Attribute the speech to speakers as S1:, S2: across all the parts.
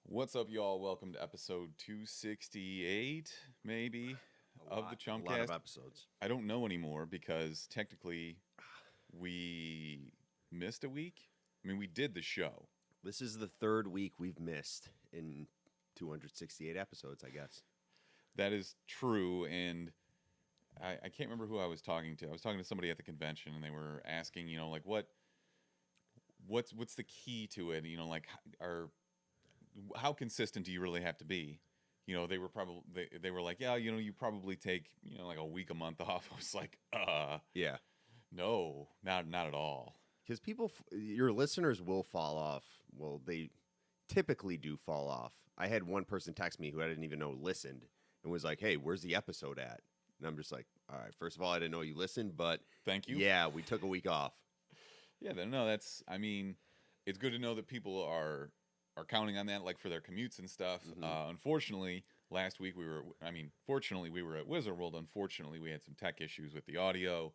S1: What's up, y'all? Welcome to episode 268, maybe, of the Chumpcast.
S2: A lot of episodes.
S1: I don't know anymore because technically we missed a week. I mean, we did the show.
S2: This is the third week we've missed in 268 episodes, I guess.
S1: That is true, and I can't remember who I was talking to. I was talking to somebody at the convention, and they were asking, like, what's the key to it? Like, how consistent do you really have to be? They were probably they were like, yeah, you probably take like a week, a month off. I was like,
S2: yeah,
S1: no, not at all.
S2: Because your listeners will fall off. Well, they typically do fall off. I had one person text me who I didn't even know listened and was like, hey, where's the episode at? And I'm just like, all right, first of all, I didn't know you listened, but
S1: thank you.
S2: Yeah, we took a week off.
S1: Yeah, no, it's good to know that people are counting on that, like for their commutes and stuff.
S2: Mm-hmm.
S1: Unfortunately, last week fortunately we were at Wizard World. Unfortunately, we had some tech issues with the audio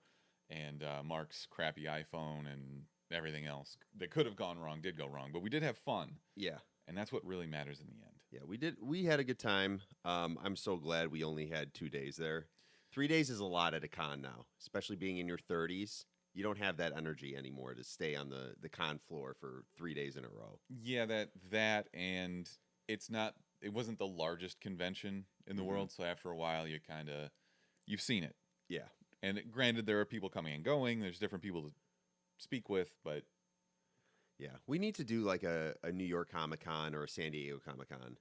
S1: and Mark's crappy iPhone and everything else that could have gone wrong did go wrong. But we did have fun.
S2: Yeah.
S1: And that's what really matters in the end.
S2: Yeah, we did. We had a good time. I'm so glad we only had 2 days there. 3 days is a lot at a con now, especially being in your 30s. You don't have that energy anymore to stay on the con floor for 3 days in a row.
S1: Yeah, that and it wasn't the largest convention in the world, so after a while you've seen it.
S2: Yeah.
S1: And granted, there are people coming and going, there's different people to speak with, but
S2: yeah, we need to do like a New York Comic-Con or a San Diego Comic-Con,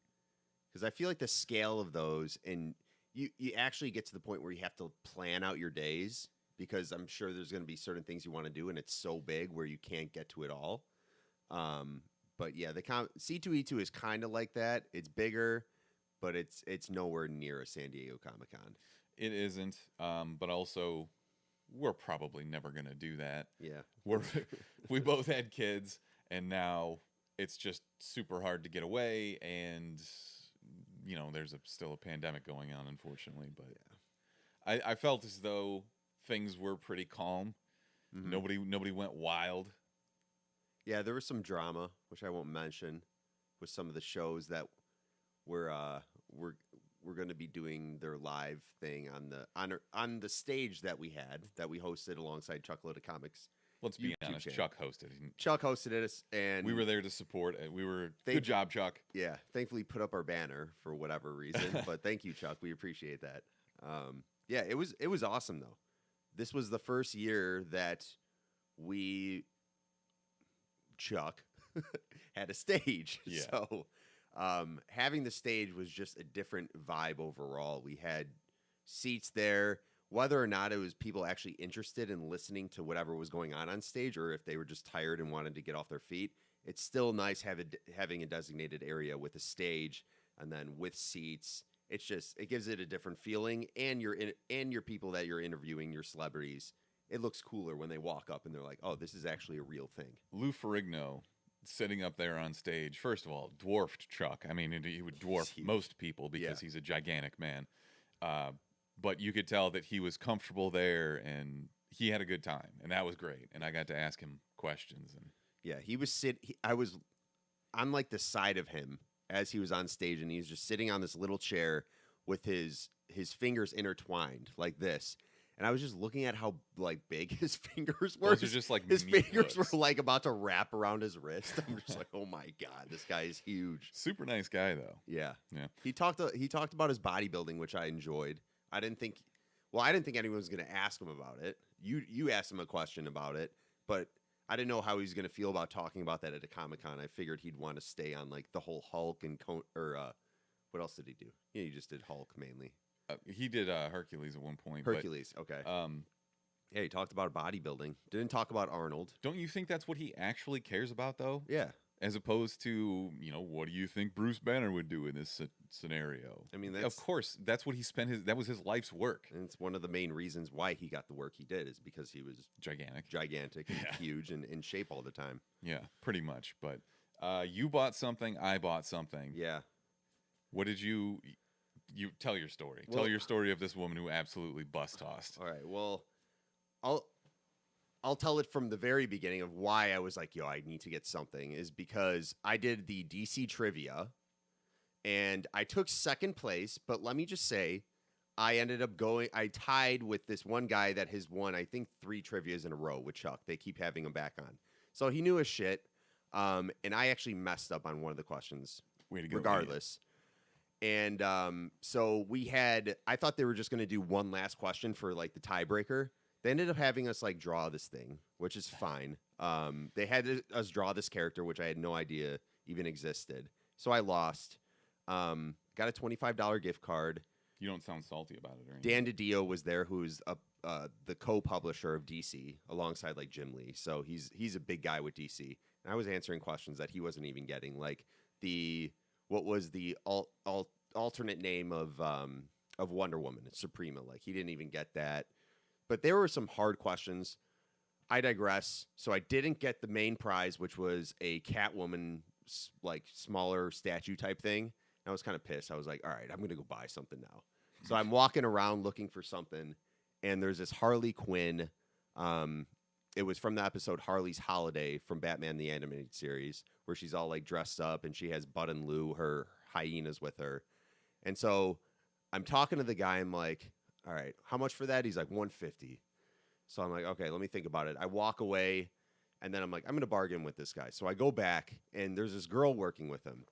S2: because I feel like the scale of those, and you actually get to the point where you have to plan out your days, because I'm sure there's going to be certain things you want to do, and it's so big where you can't get to it all. But yeah, the C2E2 is kind of like that. It's bigger, but it's nowhere near a San Diego Comic-Con.
S1: It isn't, but also we're probably never going to do that.
S2: Yeah.
S1: We both had kids, and now it's just super hard to get away, and there's still a pandemic going on, unfortunately. But yeah. I felt as though things were pretty calm. Mm-hmm. Nobody went wild.
S2: Yeah, there was some drama, which I won't mention, with some of the shows that we're going to be doing their live thing on the stage that we hosted alongside Chuckload Comics.
S1: Let's be honest, channel.
S2: Chuck hosted it, and
S1: we were there to support it. Good job, Chuck.
S2: Yeah, thankfully put up our banner for whatever reason, but thank you, Chuck. We appreciate that. Yeah, it was awesome though. This was the first year that Chuck had a stage.
S1: Yeah.
S2: So having the stage was just a different vibe overall. We had seats there, whether or not it was people actually interested in listening to whatever was going on stage, or if they were just tired and wanted to get off their feet. It's still nice having a designated area with a stage and then with seats. It gives it a different feeling, and your people that you're interviewing, your celebrities, it looks cooler when they walk up and they're like, oh, this is actually a real thing.
S1: Lou Ferrigno sitting up there on stage, first of all, dwarfed Chuck. I mean, he would dwarf most people because he's a gigantic man. But you could tell that he was comfortable there, and he had a good time, and that was great. And I got to ask him questions. And
S2: yeah, I was on like the side of him as he was on stage, and he was just sitting on this little chair with his fingers intertwined like this. And I was just looking at how like big his fingers were.
S1: Those are just like
S2: his fingers were like about to wrap around his wrist. I'm just like, oh my God, this guy is huge.
S1: Super nice guy though.
S2: Yeah. He talked about his bodybuilding, which I enjoyed. I didn't think anyone was going to ask him about it. You asked him a question about it, but I didn't know how he was going to feel about talking about that at a Comic-Con. I figured he'd want to stay on like the whole Hulk and what else did he do? Yeah, he just did Hulk mainly.
S1: He did Hercules at one point.
S2: Hercules, okay. Yeah, he talked about bodybuilding. Didn't talk about Arnold.
S1: Don't you think that's what he actually cares about, though?
S2: Yeah.
S1: As opposed to, what do you think Bruce Banner would do in this scenario?
S2: I mean,
S1: of course, that's what he spent that was his life's work.
S2: And it's one of the main reasons why he got the work he did is because he was
S1: gigantic
S2: and huge and in shape all the time.
S1: Yeah, pretty much. But you bought something, I bought something.
S2: Yeah.
S1: What did you tell your story? Tell your story of this woman who absolutely bust-tossed.
S2: All right, well, I'll tell it from the very beginning of why I was like, yo, I need to get something, is because I did the DC trivia and I took second place, but let me just say, I tied with this one guy that has won, I think, 3 trivias in a row with Chuck. They keep having him back on. So he knew his shit. And I actually messed up on one of the questions.
S1: Way to go,
S2: regardless. And so I thought they were just going to do one last question for like the tiebreaker. They ended up having us like draw this thing, which is fine. They had us draw this character, which I had no idea even existed. So I lost. Got a $25 gift card.
S1: You don't sound salty about it or anything.
S2: Dan DiDio was there, who's the co-publisher of DC, alongside like Jim Lee. So he's a big guy with DC. And I was answering questions that he wasn't even getting, like what was the alternate name of Wonder Woman? It's Suprema. Like he didn't even get that. But there were some hard questions. I digress. So I didn't get the main prize, which was a Catwoman, like smaller statue type thing. And I was kind of pissed. I was like, all right, I'm going to go buy something now. So I'm walking around looking for something. And there's this Harley Quinn. It was from the episode Harley's Holiday from Batman the Animated Series, where she's all like dressed up and she has Bud and Lou, her hyenas, with her. And so I'm talking to the guy. I'm like, all right, how much for that? He's like, $150. So I'm like, okay, let me think about it. I walk away, and then I'm like, I'm going to bargain with this guy. So I go back, and there's this girl working with him.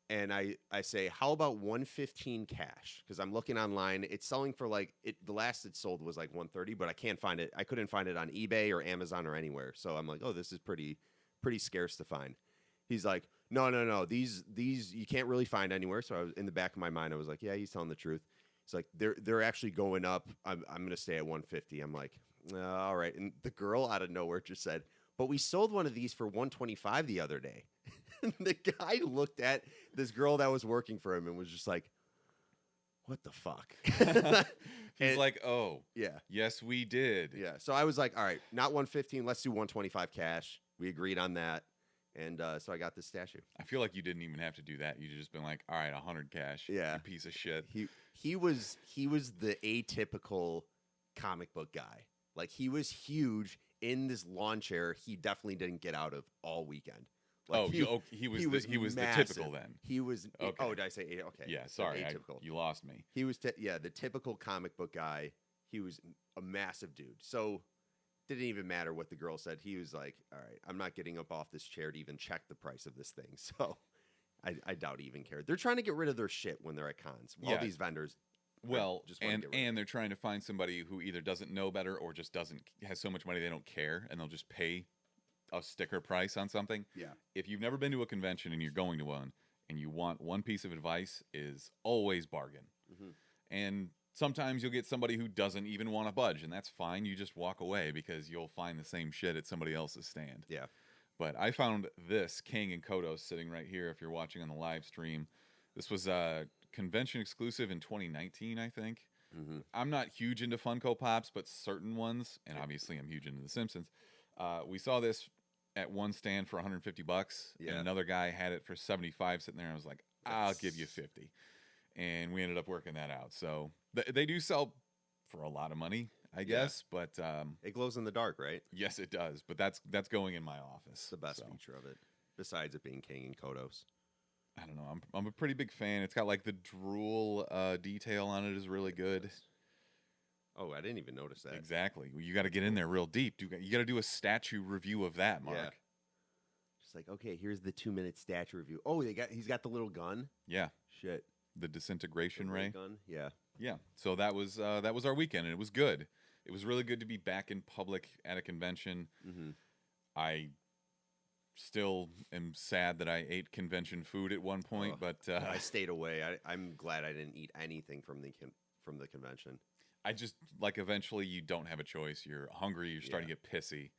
S2: And I say, how about $115 cash? Because I'm looking online. It's selling for like, the last it sold was like $130, but I can't find it. I couldn't find it on eBay or Amazon or anywhere. So I'm like, oh, this is pretty scarce to find. He's like, no. These you can't really find anywhere. So I was in the back of my mind, I was like, yeah, he's telling the truth. It's like they're actually going up. I'm going to stay at 150. I'm like, all right. And the girl out of nowhere just said, but we sold one of these for 125 the other day. And the guy looked at this girl that was working for him and was just like, what the fuck?
S1: He's like, oh,
S2: yeah,
S1: yes, we did.
S2: Yeah. So I was like, all right, not 115. Let's do 125 cash. We agreed on that. And so I got this statue.
S1: I feel like you didn't even have to do that. You just been like, all right, 100 cash.
S2: Yeah.
S1: You piece of shit.
S2: He was the atypical comic book guy. Like he was huge in this lawn chair. He definitely didn't get out of all weekend. Like
S1: he was the typical then.
S2: He was.
S1: Okay.
S2: Oh, did I say eight? Okay.
S1: Yeah. Sorry,
S2: atypical.
S1: You lost me.
S2: He was. The typical comic book guy. He was a massive dude. So didn't even matter what the girl said. He was like, all right, I'm not getting up off this chair to even check the price of this thing. So I doubt he even cared. They're trying to get rid of their shit when they're at cons. All these vendors.
S1: Well, and they're trying to find somebody who either doesn't know better or just has so much money they don't care, and they'll just pay a sticker price on something.
S2: Yeah.
S1: If you've never been to a convention and you're going to one, and you want one piece of advice, is always bargain.
S2: Mm-hmm.
S1: And sometimes you'll get somebody who doesn't even want to budge, and that's fine. You just walk away because you'll find the same shit at somebody else's stand.
S2: Yeah.
S1: But I found this King and Kodos sitting right here if you're watching on the live stream. This was a convention exclusive in 2019, I think.
S2: Mm-hmm.
S1: I'm not huge into Funko Pops, but certain ones, and obviously I'm huge into The Simpsons. We saw this at one stand for $150, and another guy had it for $75 sitting there. I was like, I'll give you $50. And we ended up working that out. So they do sell for a lot of money, I guess, but
S2: it glows in the dark, right?
S1: Yes, it does. But that's going in my office.
S2: It's the best feature of it, besides it being King and Kodos.
S1: I don't know. I'm a pretty big fan. It's got like the drool detail on it is really good.
S2: Oh, I didn't even notice that.
S1: Exactly. Well, you got to get in there real deep. You got to do a statue review of that, Mark.
S2: Yeah. Just like, okay, here's the 2-minute statue review. Oh, he's got the little gun.
S1: Yeah.
S2: Shit.
S1: The disintegration ray
S2: gun. Yeah.
S1: Yeah. So that was our weekend, and it was good. It was really good to be back in public at a convention.
S2: Mm-hmm.
S1: I still am sad that I ate convention food at one point, but
S2: I stayed away. I'm glad I didn't eat anything from the convention.
S1: I just like eventually you don't have a choice. You're hungry. You're starting to get pissy.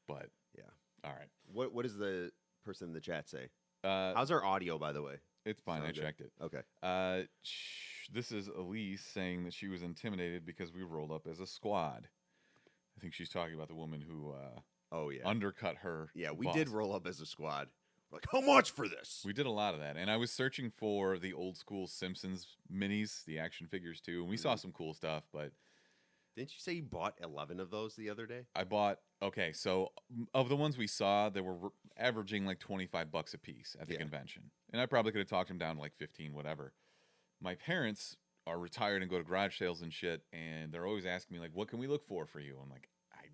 S1: But
S2: yeah.
S1: All right.
S2: What does the person in the chat say?
S1: Uh,
S2: How's our audio, by the way?
S1: it's fine.
S2: Sound
S1: I
S2: good?
S1: checked it.
S2: Okay.
S1: This is Elise saying that she was intimidated because we rolled up as a squad. I think she's talking about the woman who
S2: Oh yeah.
S1: undercut her.
S2: Yeah, we
S1: boss.
S2: did roll up as a squad. We're like, how much for this?
S1: We did a lot of that, and I was searching for the old school Simpsons minis, the action figures too, and we saw some cool stuff. But
S2: Didn't you say you bought 11 of those the other day?
S1: I bought so of the ones we saw, they were averaging like $25 a piece at the convention, and I probably could have talked them down to like 15, whatever. My parents are retired and go to garage sales and shit, and they're always asking me like, "What can we look for you?" I'm like, I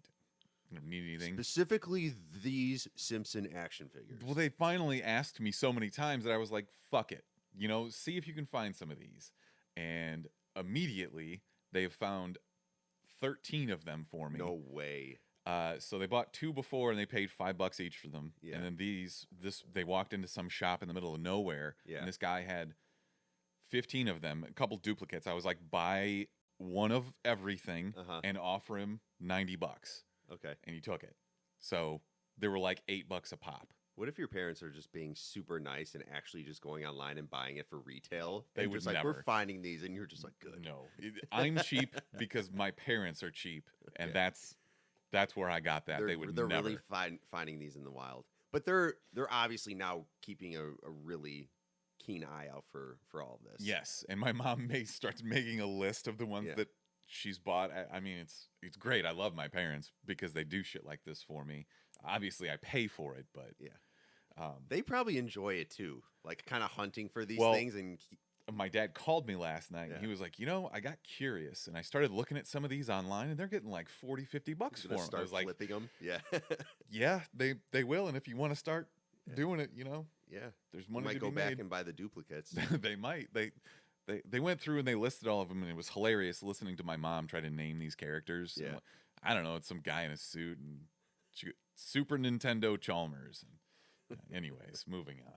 S1: don't need anything.
S2: Specifically, these Simpson action figures.
S1: Well, they finally asked me so many times that I was like, "Fuck it, see if you can find some of these," and immediately they have found 13 of them for me.
S2: No way.
S1: So they bought 2 before and they paid $5 each for them.
S2: Yeah.
S1: And then they walked into some shop in the middle of nowhere.
S2: Yeah.
S1: And this guy had 15 of them, a couple duplicates. I was like, buy one of everything and offer him $90.
S2: Okay.
S1: And he took it. So they were like $8 a pop.
S2: What if your parents are just being super nice and actually just going online and buying it for retail?
S1: They
S2: and
S1: would
S2: just like,
S1: never.
S2: we're finding these, and you're just like, good.
S1: No, I'm cheap because my parents are cheap, and that's where I got that. They're
S2: They're
S1: never.
S2: really finding these in the wild, but they're obviously now keeping a really keen eye out for all of this.
S1: Yes, and my mom starts making a list of the ones that she's bought. I mean, it's great. I love my parents because they do shit like this for me. Obviously, I pay for it, but
S2: they probably enjoy it too, like kind of hunting for these things. And
S1: my dad called me last night and he was like, I got curious and I started looking at some of these online and they're getting like $40, $50 for them.
S2: Start
S1: I was like,
S2: flipping them. Yeah.
S1: Yeah, they will. And if you want to start doing it, there's money
S2: might
S1: to
S2: go
S1: be
S2: back
S1: made.
S2: and buy the duplicates.
S1: They might. They went through and they listed all of them and it was hilarious listening to my mom try to name these characters.
S2: Yeah.
S1: I don't know. It's some guy in a suit and Super Nintendo Chalmers. And, anyways, moving on.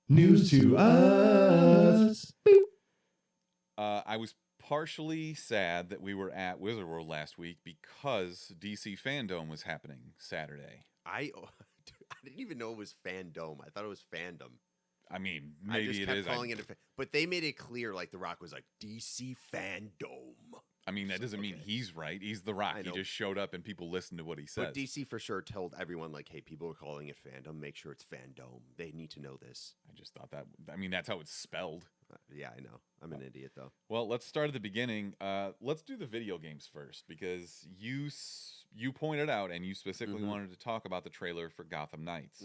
S3: News to us.
S1: I was partially sad that we were at Wizard World last week because DC FanDome was happening Saturday.
S2: I didn't even know it was FanDome. I thought it was Fandom.
S1: I mean, maybe
S2: I just
S1: it
S2: kept
S1: is.
S2: calling it but they made it clear, like The Rock was like DC FanDome.
S1: I mean, that doesn't mean he's right. He's The Rock. He just showed up and people listened to what he said.
S2: But DC for sure told everyone, like, hey, people are calling it Fandom. Make sure it's FanDome. They need to know this.
S1: I just thought that. I mean, that's how it's spelled.
S2: Yeah, I know. I'm an idiot, though.
S1: Well, let's start at the beginning. Let's do the video games first because you pointed out and you specifically wanted to talk about the trailer for Gotham Knights.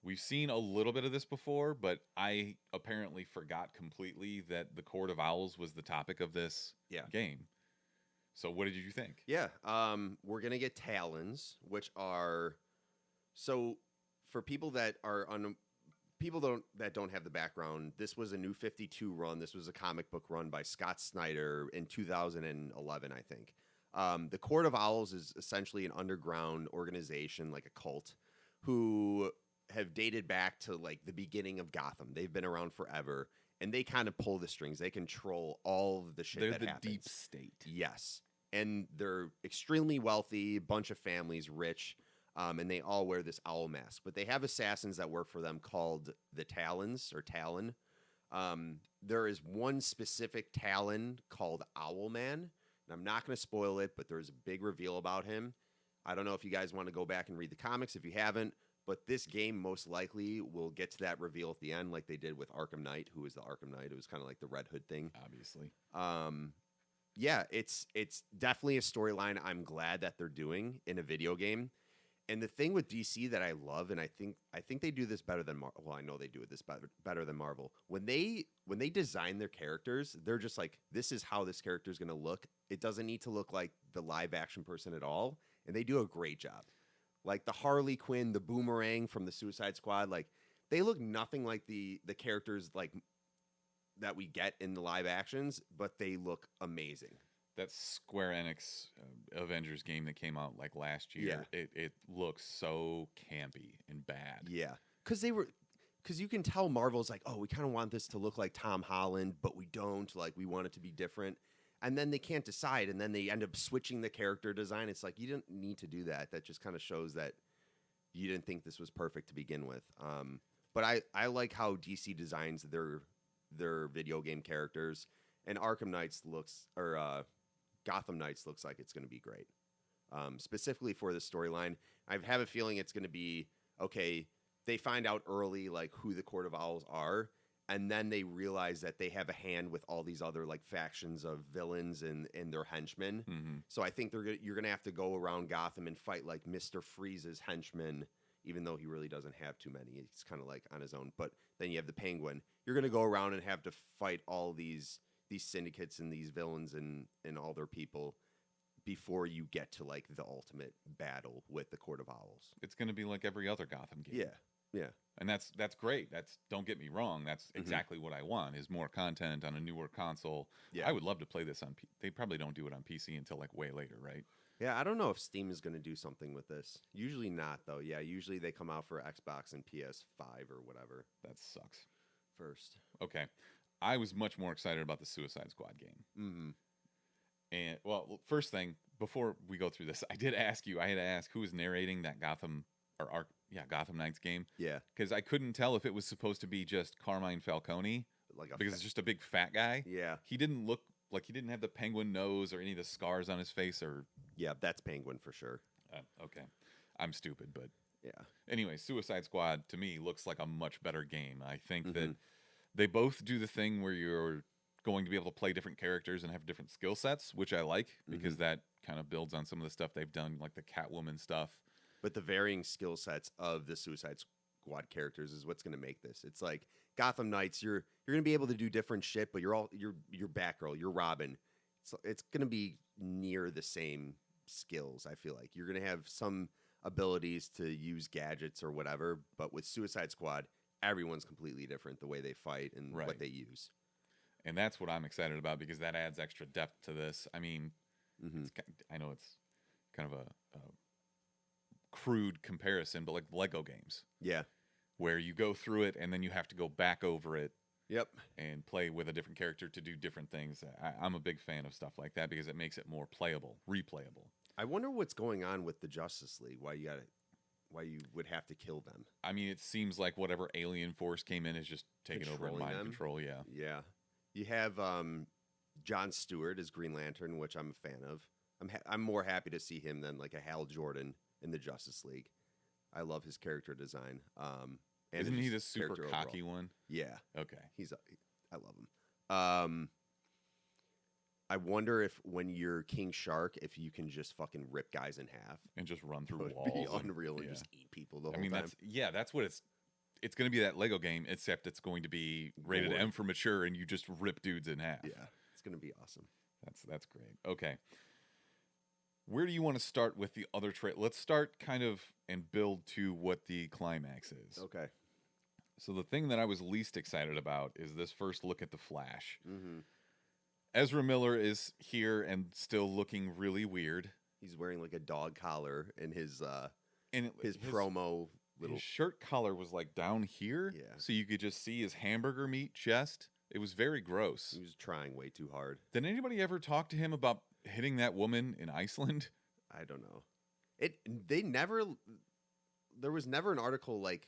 S1: We've seen a little bit of this before, but I apparently forgot completely that the Court of Owls was the topic of this game. So what did you think?
S2: Yeah, we're gonna get Talons, which are for people that are that don't have the background. This was a New 52 run. This was a comic book run by Scott Snyder in 2011, I think. The Court of Owls is essentially an underground organization, like a cult, who have dated back to like the beginning of Gotham. They've been around forever, and they kind of pull the strings. They control all of the shit that happens.
S1: They're the deep state.
S2: Yes. And they're extremely wealthy, bunch of families, rich, and they all wear this owl mask. But they have assassins that work for them called the Talons or Talon. There is one specific Talon called Owlman, and I'm not going to spoil it, but there's a big reveal about him. I don't know if you guys want to go back and read the comics if you haven't, but this game most likely will get to that reveal at the end like they did with Arkham Knight, who was the Arkham Knight. It was kind of like the Red Hood thing.
S1: Obviously.
S2: Yeah, it's definitely a storyline I'm glad that they're doing in a video game. And the thing with DC that I love, and I think they do this better than Marvel. Well, I know they do this better than Marvel. When they design their characters, they're just like, this is how this character is going to look. It doesn't need to look like the live action person at all, and they do a great job. Like the Harley Quinn, the Boomerang from the Suicide Squad, like they look nothing like the characters like that we get in the live actions, but they look amazing.
S1: That Square Enix Avengers game that came out like last year, it looks so campy and bad.
S2: Yeah, because you can tell Marvel's like, oh, we kind of want this to look like Tom Holland, but we don't. Like, we want it to be different. and then they can't decide, and then they end up switching the character design. It's like, you didn't need to do that. That just kind of shows that you didn't think this was perfect to begin with. But I like how DC designs their video game characters, and Gotham Knights looks like it's going to be great. Specifically for the storyline, I have a feeling it's going to be okay. They find out early like who the Court of Owls are, and then they realize that they have a hand with all these other like factions of villains and their henchmen.
S1: Mm-hmm.
S2: So I think you're gonna have to go around Gotham and fight like Mr. Freeze's henchmen, even though he really doesn't have too many. He's kind of like on his own. But then you have the Penguin. You're gonna go around and have to fight all these syndicates and these villains and all their people before you get to like the ultimate battle with the Court of Owls.
S1: It's going to be like every other Gotham game.
S2: Yeah.
S1: And that's great. Don't get me wrong. That's exactly what I want, is more content on a newer console.
S2: Yeah.
S1: I would love to play this on they probably don't do it on PC until like way later, right?
S2: Yeah, I don't know if Steam is going to do something with this. Usually not, though. Yeah, usually they come out for Xbox and PS5 or whatever
S1: That sucks.
S2: first.
S1: Okay. I was much more excited about the Suicide Squad game.
S2: Mm-hmm.
S1: And, well, first thing, before we go through this, I had to ask who was narrating that Gotham Knights game.
S2: Yeah.
S1: Because I couldn't tell if it was supposed to be just Carmine Falcone, because it's just a big fat guy.
S2: Yeah.
S1: He didn't look like, he didn't have the penguin nose or any of the scars on his face or...
S2: Yeah, that's Penguin for sure.
S1: Okay. I'm stupid, but...
S2: Yeah.
S1: Anyway, Suicide Squad, to me, looks like a much better game. I think that they both do the thing where you're going to be able to play different characters and have different skill sets, which I like, because that kind of builds on some of the stuff they've done, like the Catwoman stuff.
S2: But the varying skill sets of the Suicide Squad characters is what's going to make this. It's like Gotham Knights, you're going to be able to do different shit, but you're Batgirl, you're Robin. So it's going to be near the same skills. I feel like you're going to have some abilities to use gadgets or whatever, but with Suicide Squad, everyone's completely different the way they fight and what they use.
S1: And that's what I'm excited about, because that adds extra depth to this. I mean, I know it's kind of a crude comparison, but like Lego games.
S2: Yeah.
S1: Where you go through it and then you have to go back over it.
S2: Yep.
S1: And play with a different character to do different things. I'm a big fan of stuff like that because it makes it more playable, replayable.
S2: I wonder what's going on with the Justice League. Why you would have to kill them?
S1: I mean, it seems like whatever alien force came in is just taking over and mind control. Yeah.
S2: Yeah. You have Jon Stewart as Green Lantern, which I'm a fan of. I'm more happy to see him than like a Hal Jordan in the Justice League. I love his character design. And
S1: isn't he the super cocky one?
S2: Yeah.
S1: Okay.
S2: I love him. I wonder if when you're King Shark, if you can just fucking rip guys in half
S1: and just run through
S2: walls. Be unreal and just eat people the whole time.
S1: That's what it's going to be, that Lego game, except it's going to be rated M for mature, and you just rip dudes in half.
S2: Yeah, it's going to be awesome.
S1: That's great. Okay. Where do you want to start with the other trailer? Let's start kind of and build to what the climax is.
S2: Okay.
S1: So the thing that I was least excited about is this first look at the Flash.
S2: Mm-hmm.
S1: Ezra Miller is here and still looking really weird.
S2: He's wearing like a dog collar and his promo little...
S1: His shirt collar was like down here.
S2: Yeah.
S1: So you could just see his hamburger meat chest. It was very gross.
S2: He was trying way too hard.
S1: Did anybody ever talk to him about hitting that woman in Iceland?
S2: I don't know. There was never an article like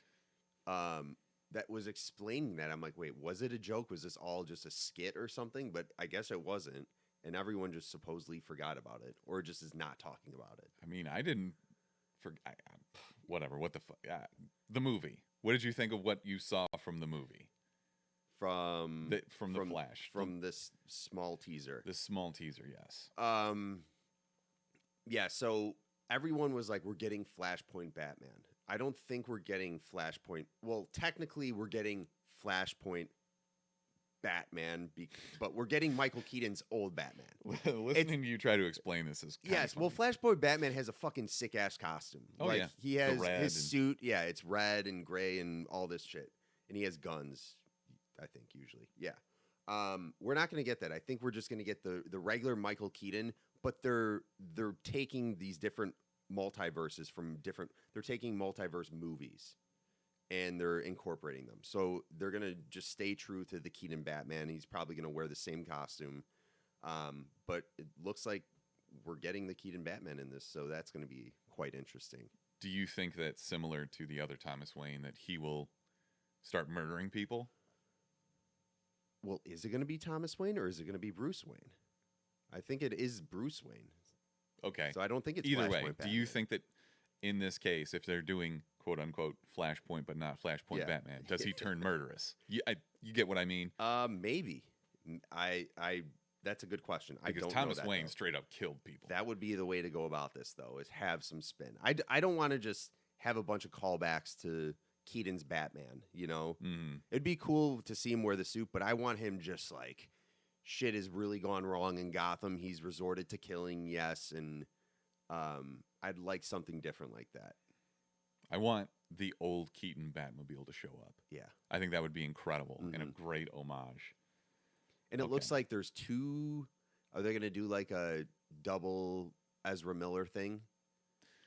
S2: that was explaining that. I'm like, wait, was it a joke? Was this all just a skit or something? But I guess it wasn't, and everyone just supposedly forgot about it, or just is not talking about it.
S1: I mean, I didn't forget. Whatever. What the fuck? The movie. What did you think of what you saw from the movie?
S2: From
S1: the Flash.
S2: From this small teaser.
S1: This small teaser, yes.
S2: Yeah, so everyone was like, we're getting Flashpoint Batman. I don't think we're getting Flashpoint. Well, technically, we're getting Flashpoint Batman, but we're getting Michael Keaton's old Batman.
S1: Listening to you try to explain this is
S2: yes.
S1: funny.
S2: Well, Flashpoint Batman has a fucking sick ass costume.
S1: Oh yeah,
S2: he has his suit. Yeah, it's red and gray and all this shit, and he has guns. I think usually, yeah. We're not going to get that. I think we're just going to get the regular Michael Keaton, but they're taking these different multiverses from different. They're taking multiverse movies, and they're incorporating them. So they're going to just stay true to the Keaton Batman. He's probably going to wear the same costume. But it looks like we're getting the Keaton Batman in this, so that's going to be quite interesting.
S1: Do you think that similar to the other Thomas Wayne that he will start murdering people?
S2: Well, is it going to be Thomas Wayne or is it going to be Bruce Wayne? I think it is Bruce Wayne.
S1: Okay.
S2: So I don't think it's
S1: either
S2: Flashpoint
S1: way.
S2: Batman.
S1: Do you think that in this case, if they're doing quote unquote Flashpoint but not Flashpoint Batman, does he turn murderous? You get what I mean?
S2: Maybe. I that's a good question.
S1: Because
S2: I don't
S1: Thomas
S2: know that,
S1: Wayne
S2: though.
S1: straight up killed people.
S2: That would be the way to go about this, though, is have some spin. I don't want to just have a bunch of callbacks to Keaton's Batman, you know?
S1: Mm.
S2: It'd be cool to see him wear the suit, but I want him just like, shit has really gone wrong in Gotham. He's resorted to killing, yes, and I'd like something different like that.
S1: I want the old Keaton Batmobile to show up.
S2: Yeah.
S1: I think that would be incredible and a great homage.
S2: And it looks like there's two. Are they going to do like a double Ezra Miller thing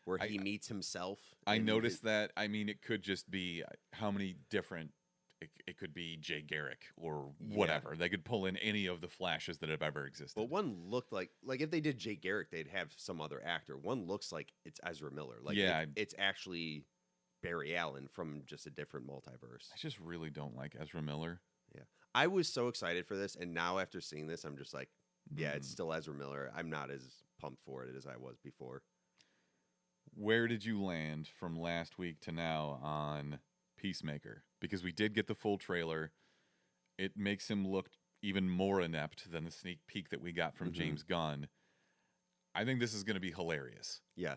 S2: where he meets himself?
S1: I noticed that. I mean, it could just be how many different. It could be Jay Garrick or whatever. They could pull in any of the Flashes that have ever existed.
S2: But one looked like if they did Jay Garrick, they'd have some other actor. One looks like it's Ezra Miller. Like it's actually Barry Allen from just a different multiverse.
S1: I just really don't like Ezra Miller.
S2: Yeah. I was so excited for this, and now after seeing this, I'm just like, yeah, it's still Ezra Miller. I'm not as pumped for it as I was before.
S1: Where did you land from last week to now on Peacemaker? Because we did get the full trailer. It makes him look even more inept than the sneak peek that we got from James Gunn. I think this is going to be hilarious.
S2: Yeah.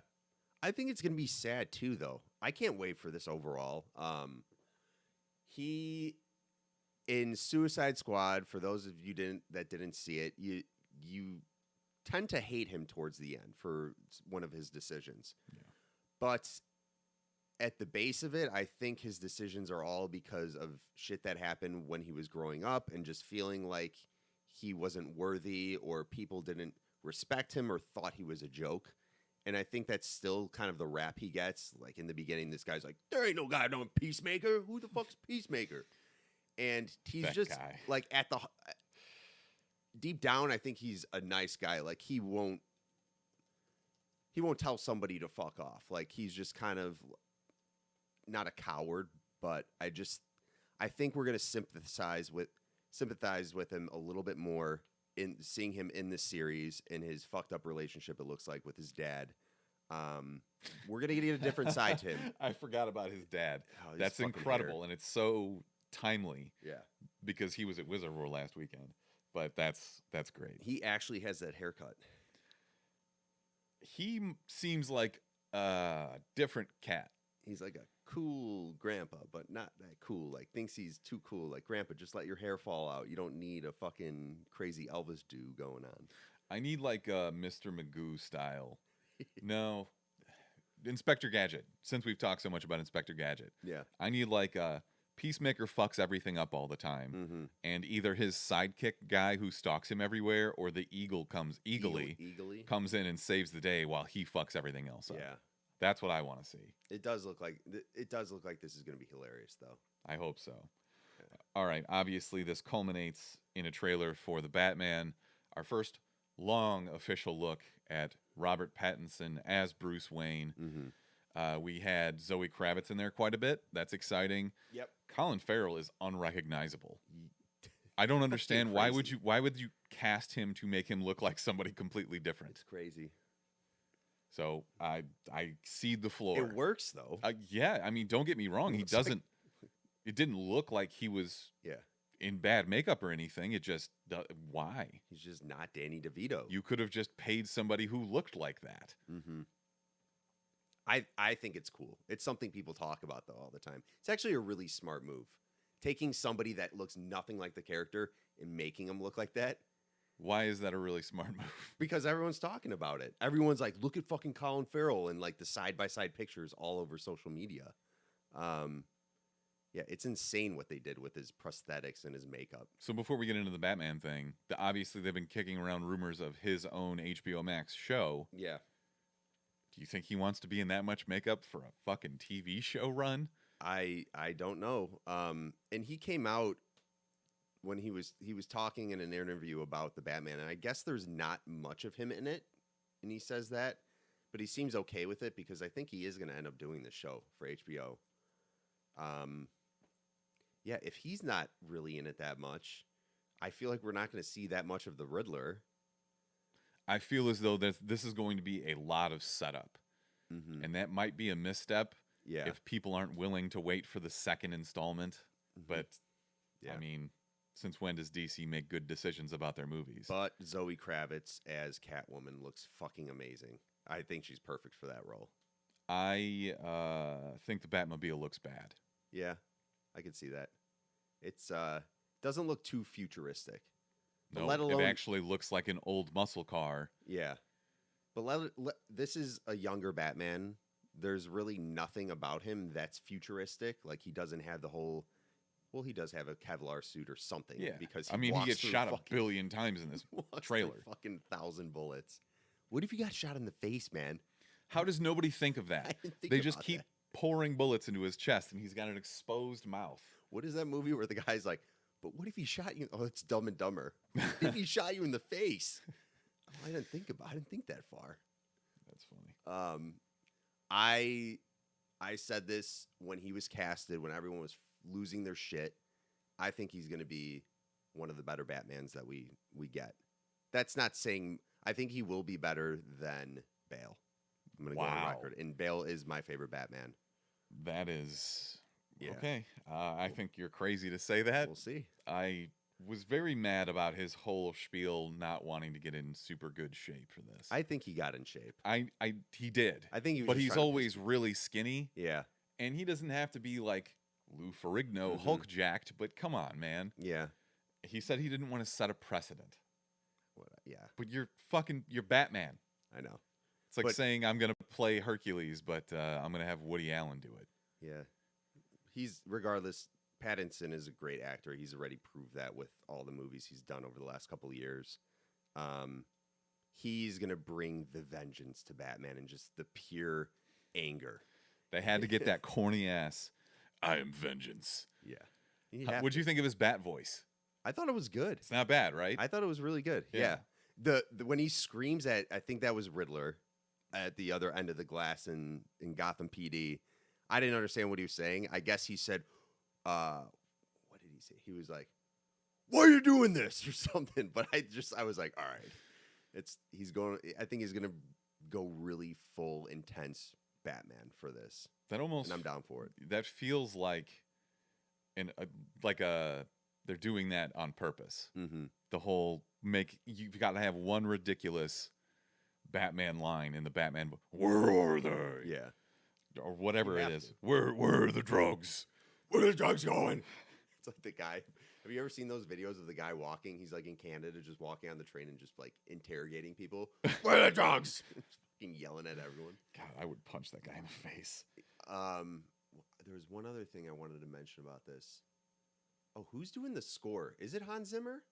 S2: I think it's going to be sad, too, though. I can't wait for this overall. He... In Suicide Squad, for those of you that didn't see it, you tend to hate him towards the end for one of his decisions. Yeah. But at the base of it, I think his decisions are all because of shit that happened when he was growing up and just feeling like he wasn't worthy or people didn't respect him or thought he was a joke. And I think that's still kind of the rap he gets. Like in the beginning, this guy's like, there ain't no guy named Peacemaker. Who the fuck's Peacemaker? And he's
S1: that
S2: just
S1: guy.
S2: Like at the deep down, I think he's a nice guy. Like he won't tell somebody to fuck off. Like he's just kind of not a coward, but I think we're gonna sympathize with him a little bit more in seeing him in this series in his fucked up relationship. It looks like with his dad. We're gonna get a different side to him.
S1: I forgot about his dad.
S2: Oh,
S1: that's incredible, and it's so timely.
S2: Yeah,
S1: because he was at Wizard World last weekend. But that's great.
S2: He actually has that haircut.
S1: He seems like a different cat.
S2: He's like a cool grandpa, but not that cool. Like thinks he's too cool. Like grandpa, just let your hair fall out. You don't need a fucking crazy Elvis do going on.
S1: I need like a Mr. Magoo style. No, Inspector Gadget. Since we've talked so much about Inspector Gadget,
S2: yeah,
S1: I need like a Peacemaker fucks everything up all the time, and either his sidekick guy who stalks him everywhere, or the eagle comes comes in and saves the day while he fucks everything else up.
S2: Yeah,
S1: that's what I want to see.
S2: It does look like this is going to be hilarious, though.
S1: I hope so. Yeah. All right. Obviously, this culminates in a trailer for the Batman. Our first long official look at Robert Pattinson as Bruce Wayne. We had Zoe Kravitz in there quite a bit. That's exciting.
S2: Yep.
S1: Colin Farrell is unrecognizable. I don't understand why would you cast him to make him look like somebody completely different?
S2: It's crazy.
S1: So I cede the floor.
S2: It works though.
S1: Yeah, I mean, don't get me wrong. He doesn't. It didn't look like he was in bad makeup or anything. It just why?
S2: He's just not Danny DeVito.
S1: You could have just paid somebody who looked like that.
S2: I think it's cool. It's something people talk about though all the time. It's actually a really smart move. Taking somebody that looks nothing like the character and making them look like that.
S1: Why is that a really smart move?
S2: Because everyone's talking about it. Everyone's like, look at fucking Colin Farrell and like the side-by-side pictures all over social media. Yeah, it's insane what they did with his prosthetics and his makeup.
S1: So before we get into the Batman thing, obviously they've been kicking around rumors of his own HBO Max show.
S2: Yeah.
S1: Do you think he wants to be in that much makeup for a fucking TV show run?
S2: I don't know. And he came out when he was talking in an interview about the Batman, and I guess there's not much of him in it, and he says that, but he seems okay with it because I think he is going to end up doing this show for HBO. Yeah, if he's not really in it that much, I feel like we're not going to see that much of the Riddler.
S1: I feel as though this is going to be a lot of setup, and that might be a misstep if people aren't willing to wait for the second installment. But I mean, since when does DC make good decisions about their movies?
S2: But Zoe Kravitz as Catwoman looks fucking amazing. I think she's perfect for that role.
S1: I think the Batmobile looks bad.
S2: Yeah, I could see that. It's doesn't look too futuristic.
S1: No, it actually looks like an old muscle car.
S2: Yeah, but this is a younger Batman. There's really nothing about him that's futuristic. Like he doesn't have the whole. Well, he does have a Kevlar suit or something.
S1: Yeah,
S2: because
S1: he gets shot a billion times in this trailer.
S2: Fucking 1,000 bullets. What if you got shot in the face, man?
S1: How does nobody think of that? They just keep pouring bullets into his chest, and he's got an exposed mouth.
S2: What is that movie where the guy's like, "But what if he shot you?" Oh, it's Dumb and Dumber. What if he shot you in the face? I didn't think that far.
S1: That's funny.
S2: I said this when he was casted, when everyone was losing their shit. I think he's going to be one of the better Batmans that we get. That's not saying I think he will be better than Bale. I'm going to go on record. And Bale is my favorite Batman.
S1: That is okay. I think you're crazy to say that.
S2: We'll see.
S1: I was very mad about his whole spiel not wanting to get in super good shape for this.
S2: I think he got in shape.
S1: He did.
S2: I think he was
S1: but he's always really skinny.
S2: Yeah.
S1: And he doesn't have to be like Lou Ferrigno, Hulk jacked, but come on, man.
S2: Yeah.
S1: He said he didn't want to set a precedent.
S2: Yeah.
S1: But you're Batman.
S2: I know.
S1: It's like saying I'm going to play Hercules, but I'm going to have Woody Allen do it.
S2: Yeah. Regardless, Pattinson is a great actor. He's already proved that with all the movies he's done over the last couple of years. He's going to bring the vengeance to Batman and just the pure anger.
S1: They had to get that corny ass, "I am vengeance."
S2: Yeah.
S1: What'd you think of his Bat voice?
S2: I thought it was good.
S1: It's not bad, right?
S2: I thought it was really good. Yeah. The when he screams at, I think that was Riddler at the other end of the glass in Gotham PD. I didn't understand what he was saying. I guess he said, what did he say? He was like, "Why are you doing this?" or something. But I was like, all right. I think he's going to go really full intense Batman for this.
S1: And I'm
S2: down for it.
S1: That feels like they're doing that on purpose.
S2: Mm-hmm.
S1: The whole you've got to have one ridiculous Batman line in the Batman book. "Where are they?"
S2: Yeah.
S1: Or whatever it is. Where are the drugs?
S2: Where are the drugs going? It's like the guy. Have you ever seen those videos of the guy walking? He's like in Canada, just walking on the train and just like interrogating people. "Where are the drugs?" Just fucking yelling at everyone.
S1: God, I would punch that guy in the face.
S2: There was one other thing I wanted to mention about this. Oh, who's doing the score? Is it Hans Zimmer?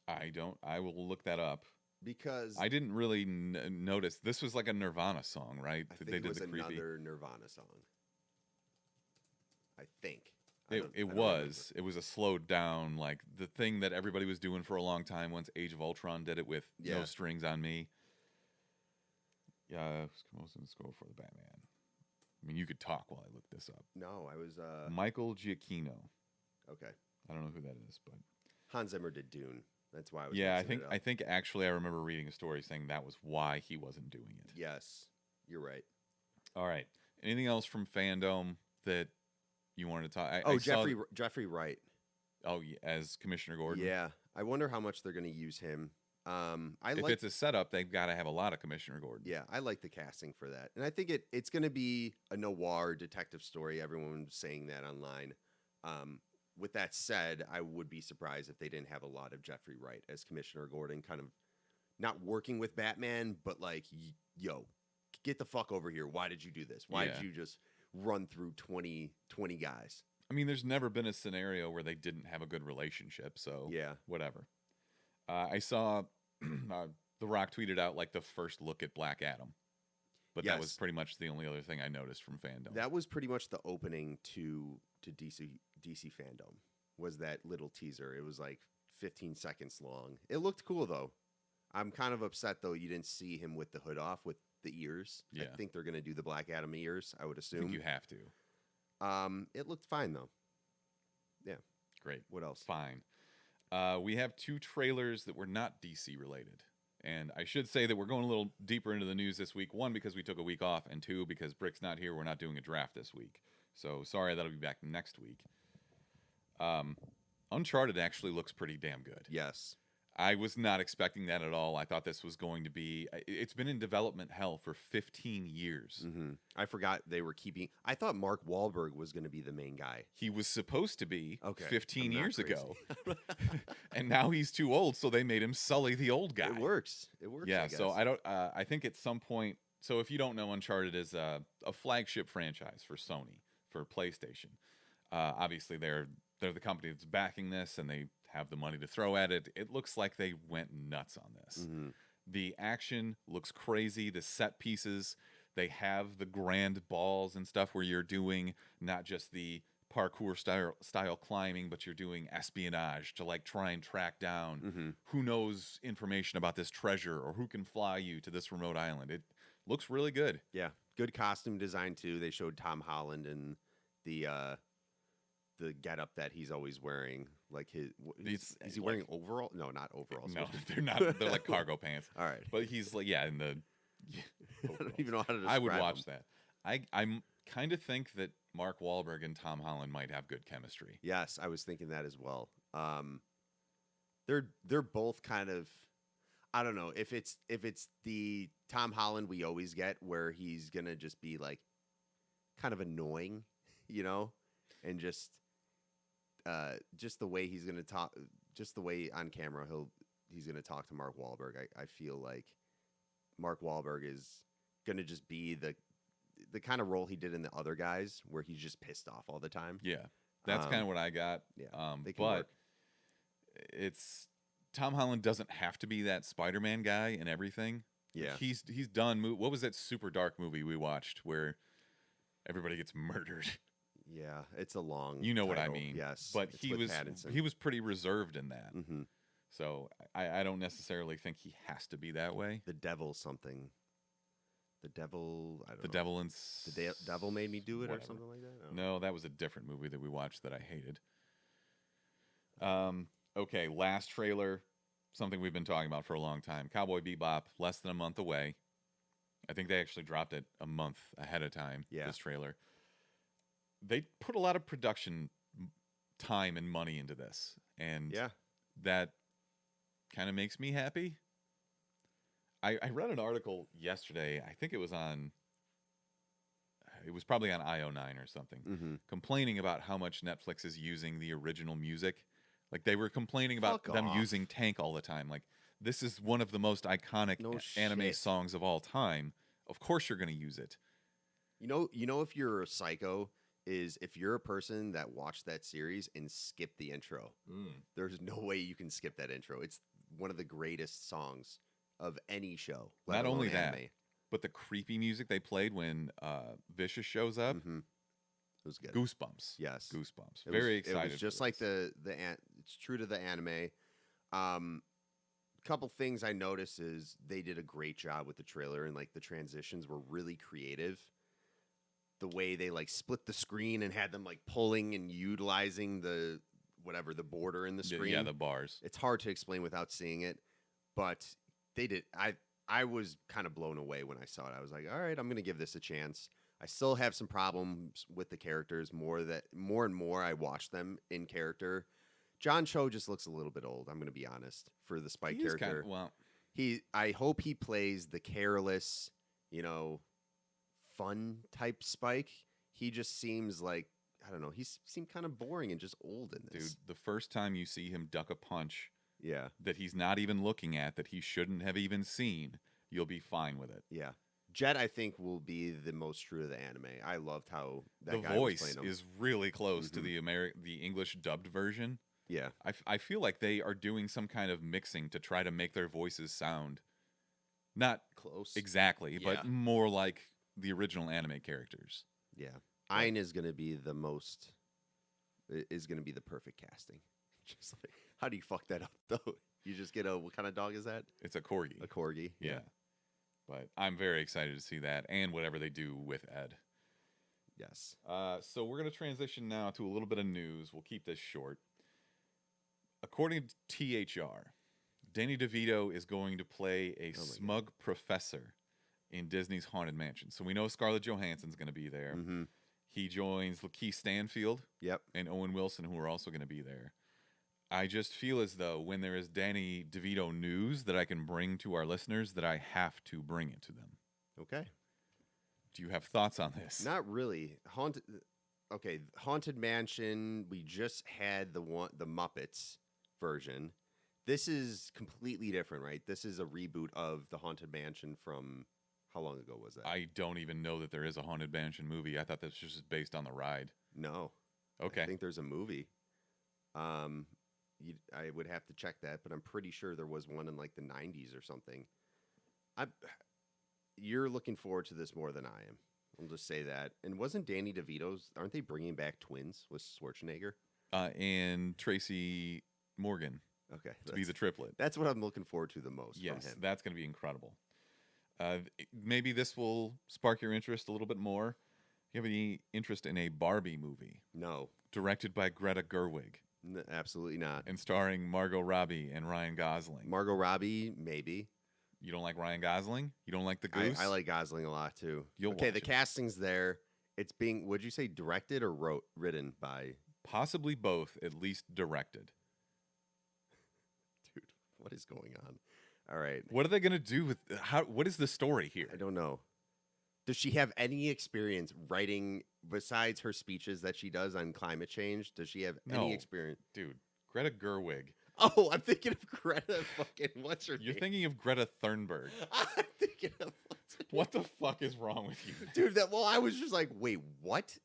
S1: I will look that up.
S2: Because
S1: I didn't really notice. This was like a Nirvana song, right?
S2: I think it was another Nirvana song. I think.
S1: It was a slowed down, like the thing that everybody was doing for a long time once Age of Ultron did it with No Strings on Me. Yeah, composing the score for the Batman. I mean, you could talk while I look this up.
S2: No, I was
S1: Michael Giacchino.
S2: Okay.
S1: I don't know who that is, but
S2: Hans Zimmer did Dune. That's why I was.
S1: Yeah, I think actually I remember reading a story saying that was why he wasn't doing it.
S2: Yes, you're right.
S1: All right. Anything else from FanDome that you wanted to talk?
S2: Jeffrey Wright.
S1: Oh, yeah, as Commissioner Gordon.
S2: Yeah, I wonder how much they're going to use him.
S1: If it's a setup, they've got to have a lot of Commissioner Gordon.
S2: Yeah, I like the casting for that, and I think it's going to be a noir detective story. Everyone's saying that online. With that said, I would be surprised if they didn't have a lot of Jeffrey Wright as Commissioner Gordon, kind of not working with Batman, but like, yo, get the fuck over here. Why did you do this? Why did you just run through 20 guys?
S1: I mean, there's never been a scenario where they didn't have a good relationship, so whatever. I saw The Rock tweeted out like the first look at Black Adam, but that was pretty much the only other thing I noticed from FanDome.
S2: That was pretty much the opening to DC FanDome. was that little teaser. It was like 15 seconds long. It looked cool though. I'm kind of upset though you didn't see him with the hood off with the ears.
S1: Yeah.
S2: I think they're gonna do the Black Adam ears. I would
S1: I
S2: assume.
S1: think you have to.
S2: It looked fine though. Yeah.
S1: Great.
S2: What else?
S1: Fine. We have 2 trailers that were not DC related. And I should say that we're going a little deeper into the news this week. 1, because we took a week off, and 2, because Brick's not here. We're not doing a draft this week. So sorry, that'll be back next week. Uncharted actually looks pretty damn good.
S2: Yes.
S1: I was not expecting that at all. I thought this was going to be... It's been in development hell for 15 years.
S2: Mm-hmm. I forgot they were keeping... I thought Mark Wahlberg was going to be the main guy.
S1: He was supposed to be 15
S2: I'm not
S1: years
S2: crazy.
S1: ago. And now he's too old, so they made him Sully the old guy.
S2: It works. It works.
S1: Yeah,
S2: I guess.
S1: so I don't... I think at some point... So if you don't know, Uncharted is a flagship franchise for Sony, for PlayStation. Obviously, they're the company that's backing this, and they have the money to throw at it. It looks like they went nuts on this.
S2: Mm-hmm.
S1: The action looks crazy. The set pieces, they have the grand balls and stuff where you're doing not just the parkour style climbing, but you're doing espionage to like try and track down who knows information about this treasure or who can fly you to this remote island. It looks really good.
S2: Yeah, good costume design too. They showed Tom Holland and the getup that he's always wearing. Like is he wearing overall? No, not overalls.
S1: No, they're not. They're like cargo pants.
S2: All right,
S1: but he's like, yeah, in the.
S2: I don't even know how to describe
S1: I would watch
S2: him.
S1: that. I'm kind of think that Mark Wahlberg and Tom Holland might have good chemistry.
S2: Yes, I was thinking that as well. They're both kind of, I don't know if it's the Tom Holland we always get where he's gonna just be like kind of annoying, you know, and just the way he's gonna talk, just the way on camera he's gonna talk to Mark Wahlberg. I feel like Mark Wahlberg is gonna just be the kind of role he did in the other guys where he's just pissed off all the time.
S1: Yeah, that's kind of what I got.
S2: Yeah, they can
S1: but
S2: work.
S1: it's Tom Holland doesn't have to be that Spider-Man guy and everything.
S2: Yeah,
S1: he's done. What was that super dark movie we watched where everybody gets murdered?
S2: Yeah, it's a long.
S1: You know what I
S2: title.
S1: mean?
S2: Yes,
S1: but
S2: it's
S1: he
S2: with
S1: was
S2: Pattinson.
S1: he was pretty reserved in that.
S2: Mm-hmm.
S1: So I don't necessarily think he has to be that way.
S2: The devil something. The devil. I don't know.
S1: The devil and
S2: The devil made me do it
S1: whatever.
S2: or something like that.
S1: No, that was a different movie that we watched that I hated. Okay, last trailer, something we've been talking about for a long time. Cowboy Bebop, less than a month away. I think they actually dropped it a month ahead of time,
S2: Yeah.
S1: this trailer. They put a lot of production time and money into this, and
S2: Yeah.
S1: that kind of makes me happy. I read an article yesterday, I think it was probably on IO9 or something,
S2: Mm-hmm.
S1: complaining about how much Netflix is using the original music. Like they were complaining about
S2: Fuck
S1: them
S2: off.
S1: using Tank all the time. Like this is one of the most iconic
S2: No
S1: anime
S2: shit.
S1: songs of all time. Of course you're going to use it.
S2: You know, if you're a psycho, is if you're a person that watched that series and skipped the intro. There's no way you can skip that intro. It's one of the greatest songs of any show. let
S1: Not
S2: alone
S1: only that,
S2: anime.
S1: but the creepy music they played when Vicious shows up,
S2: Mhm. It was good.
S1: goosebumps.
S2: Yes.
S1: Goosebumps.
S2: It
S1: Very
S2: was,
S1: excited.
S2: It was just
S1: for
S2: like
S1: this.
S2: it's true to the anime. Couple things I noticed is they did a great job with the trailer and like the transitions were really creative. The way they like split the screen and had them like pulling and utilizing the border in the screen.
S1: Yeah, the bars.
S2: It's hard to explain without seeing it, but they did. I was kind of blown away when I saw it. I was like, all right, I'm going to give this a chance. I still have some problems with the characters more and more I watch them in character. John Cho just looks a little bit old, I'm going to be honest, for the Spike
S1: He is
S2: character.
S1: well,
S2: I hope he plays the careless, fun type Spike. He just seems like, I don't know, he seemed kind of boring and just old in
S1: dude,
S2: this.
S1: the first time you see him duck a punch
S2: Yeah.
S1: that he's not even looking at, that he shouldn't have even seen, you'll be fine with it.
S2: Yeah. Jet, I think, will be the most true to the anime. I loved how that
S1: The
S2: guy was
S1: voice
S2: playing him.
S1: is really close to
S2: Mhm.
S1: the English dubbed version.
S2: Yeah.
S1: I feel like they are doing some kind of mixing to try to make their voices sound not
S2: Close.
S1: exactly,
S2: Yeah.
S1: but more like the original anime characters.
S2: Yeah. Ein is going to be the most is going to be the perfect casting. Just like, how do you fuck that up though? You just get what kind of dog is that?
S1: It's a corgi.
S2: A corgi.
S1: Yeah. But I'm very excited to see that and whatever they do with Ed.
S2: Yes.
S1: So we're going to transition now to a little bit of news. We'll keep this short. According to THR, Danny DeVito is going to play a smug professor in Disney's Haunted Mansion. So we know Scarlett Johansson's going to be there.
S2: Mm-hmm.
S1: He joins Lakeith Stanfield and Owen Wilson, who are also going to be there. I just feel as though when there is Danny DeVito news that I can bring to our listeners, that I have to bring it to them.
S2: Okay.
S1: Do you have thoughts on this?
S2: Not really. Haunted Mansion. We just had the Muppets version. This is completely different, right? This is a reboot of the Haunted Mansion from how long ago was that?
S1: I don't even know that there is a Haunted Mansion movie. I thought this was just based on the ride.
S2: No.
S1: Okay.
S2: I think there's a movie. I would have to check that, but I'm pretty sure there was one in like the 90s or something. You're looking forward to this more than I am. I'll just say that. And wasn't Danny DeVito's? Aren't they bringing back twins with Schwarzenegger?
S1: And Tracy Morgan.
S2: Okay,
S1: to be the triplet.
S2: That's what I'm looking forward to the most.
S1: Yes,
S2: from him.
S1: That's going to be incredible. Maybe this will spark your interest a little bit more. You have any interest in a Barbie movie?
S2: No.
S1: Directed by Greta Gerwig.
S2: Absolutely not.
S1: And starring Margot Robbie and Ryan Gosling.
S2: Margot Robbie, maybe.
S1: You don't like Ryan Gosling? You don't like the Goose?
S2: I like Gosling a lot too.
S1: The
S2: casting's there. It's being, would you say directed or written by?
S1: Possibly both, at least directed.
S2: Dude, what is going on? All right.
S1: What are they going to do with, what is the story here?
S2: I don't know. Does she have any experience writing besides her speeches that she does on climate change? Does she have any experience?
S1: Dude, Greta Gerwig.
S2: Oh, I'm thinking of Greta fucking, what's her name?
S1: You're thinking of Greta Thunberg.
S2: I'm thinking of
S1: what the fuck is wrong with you?
S2: Dude, I was just like, wait, what?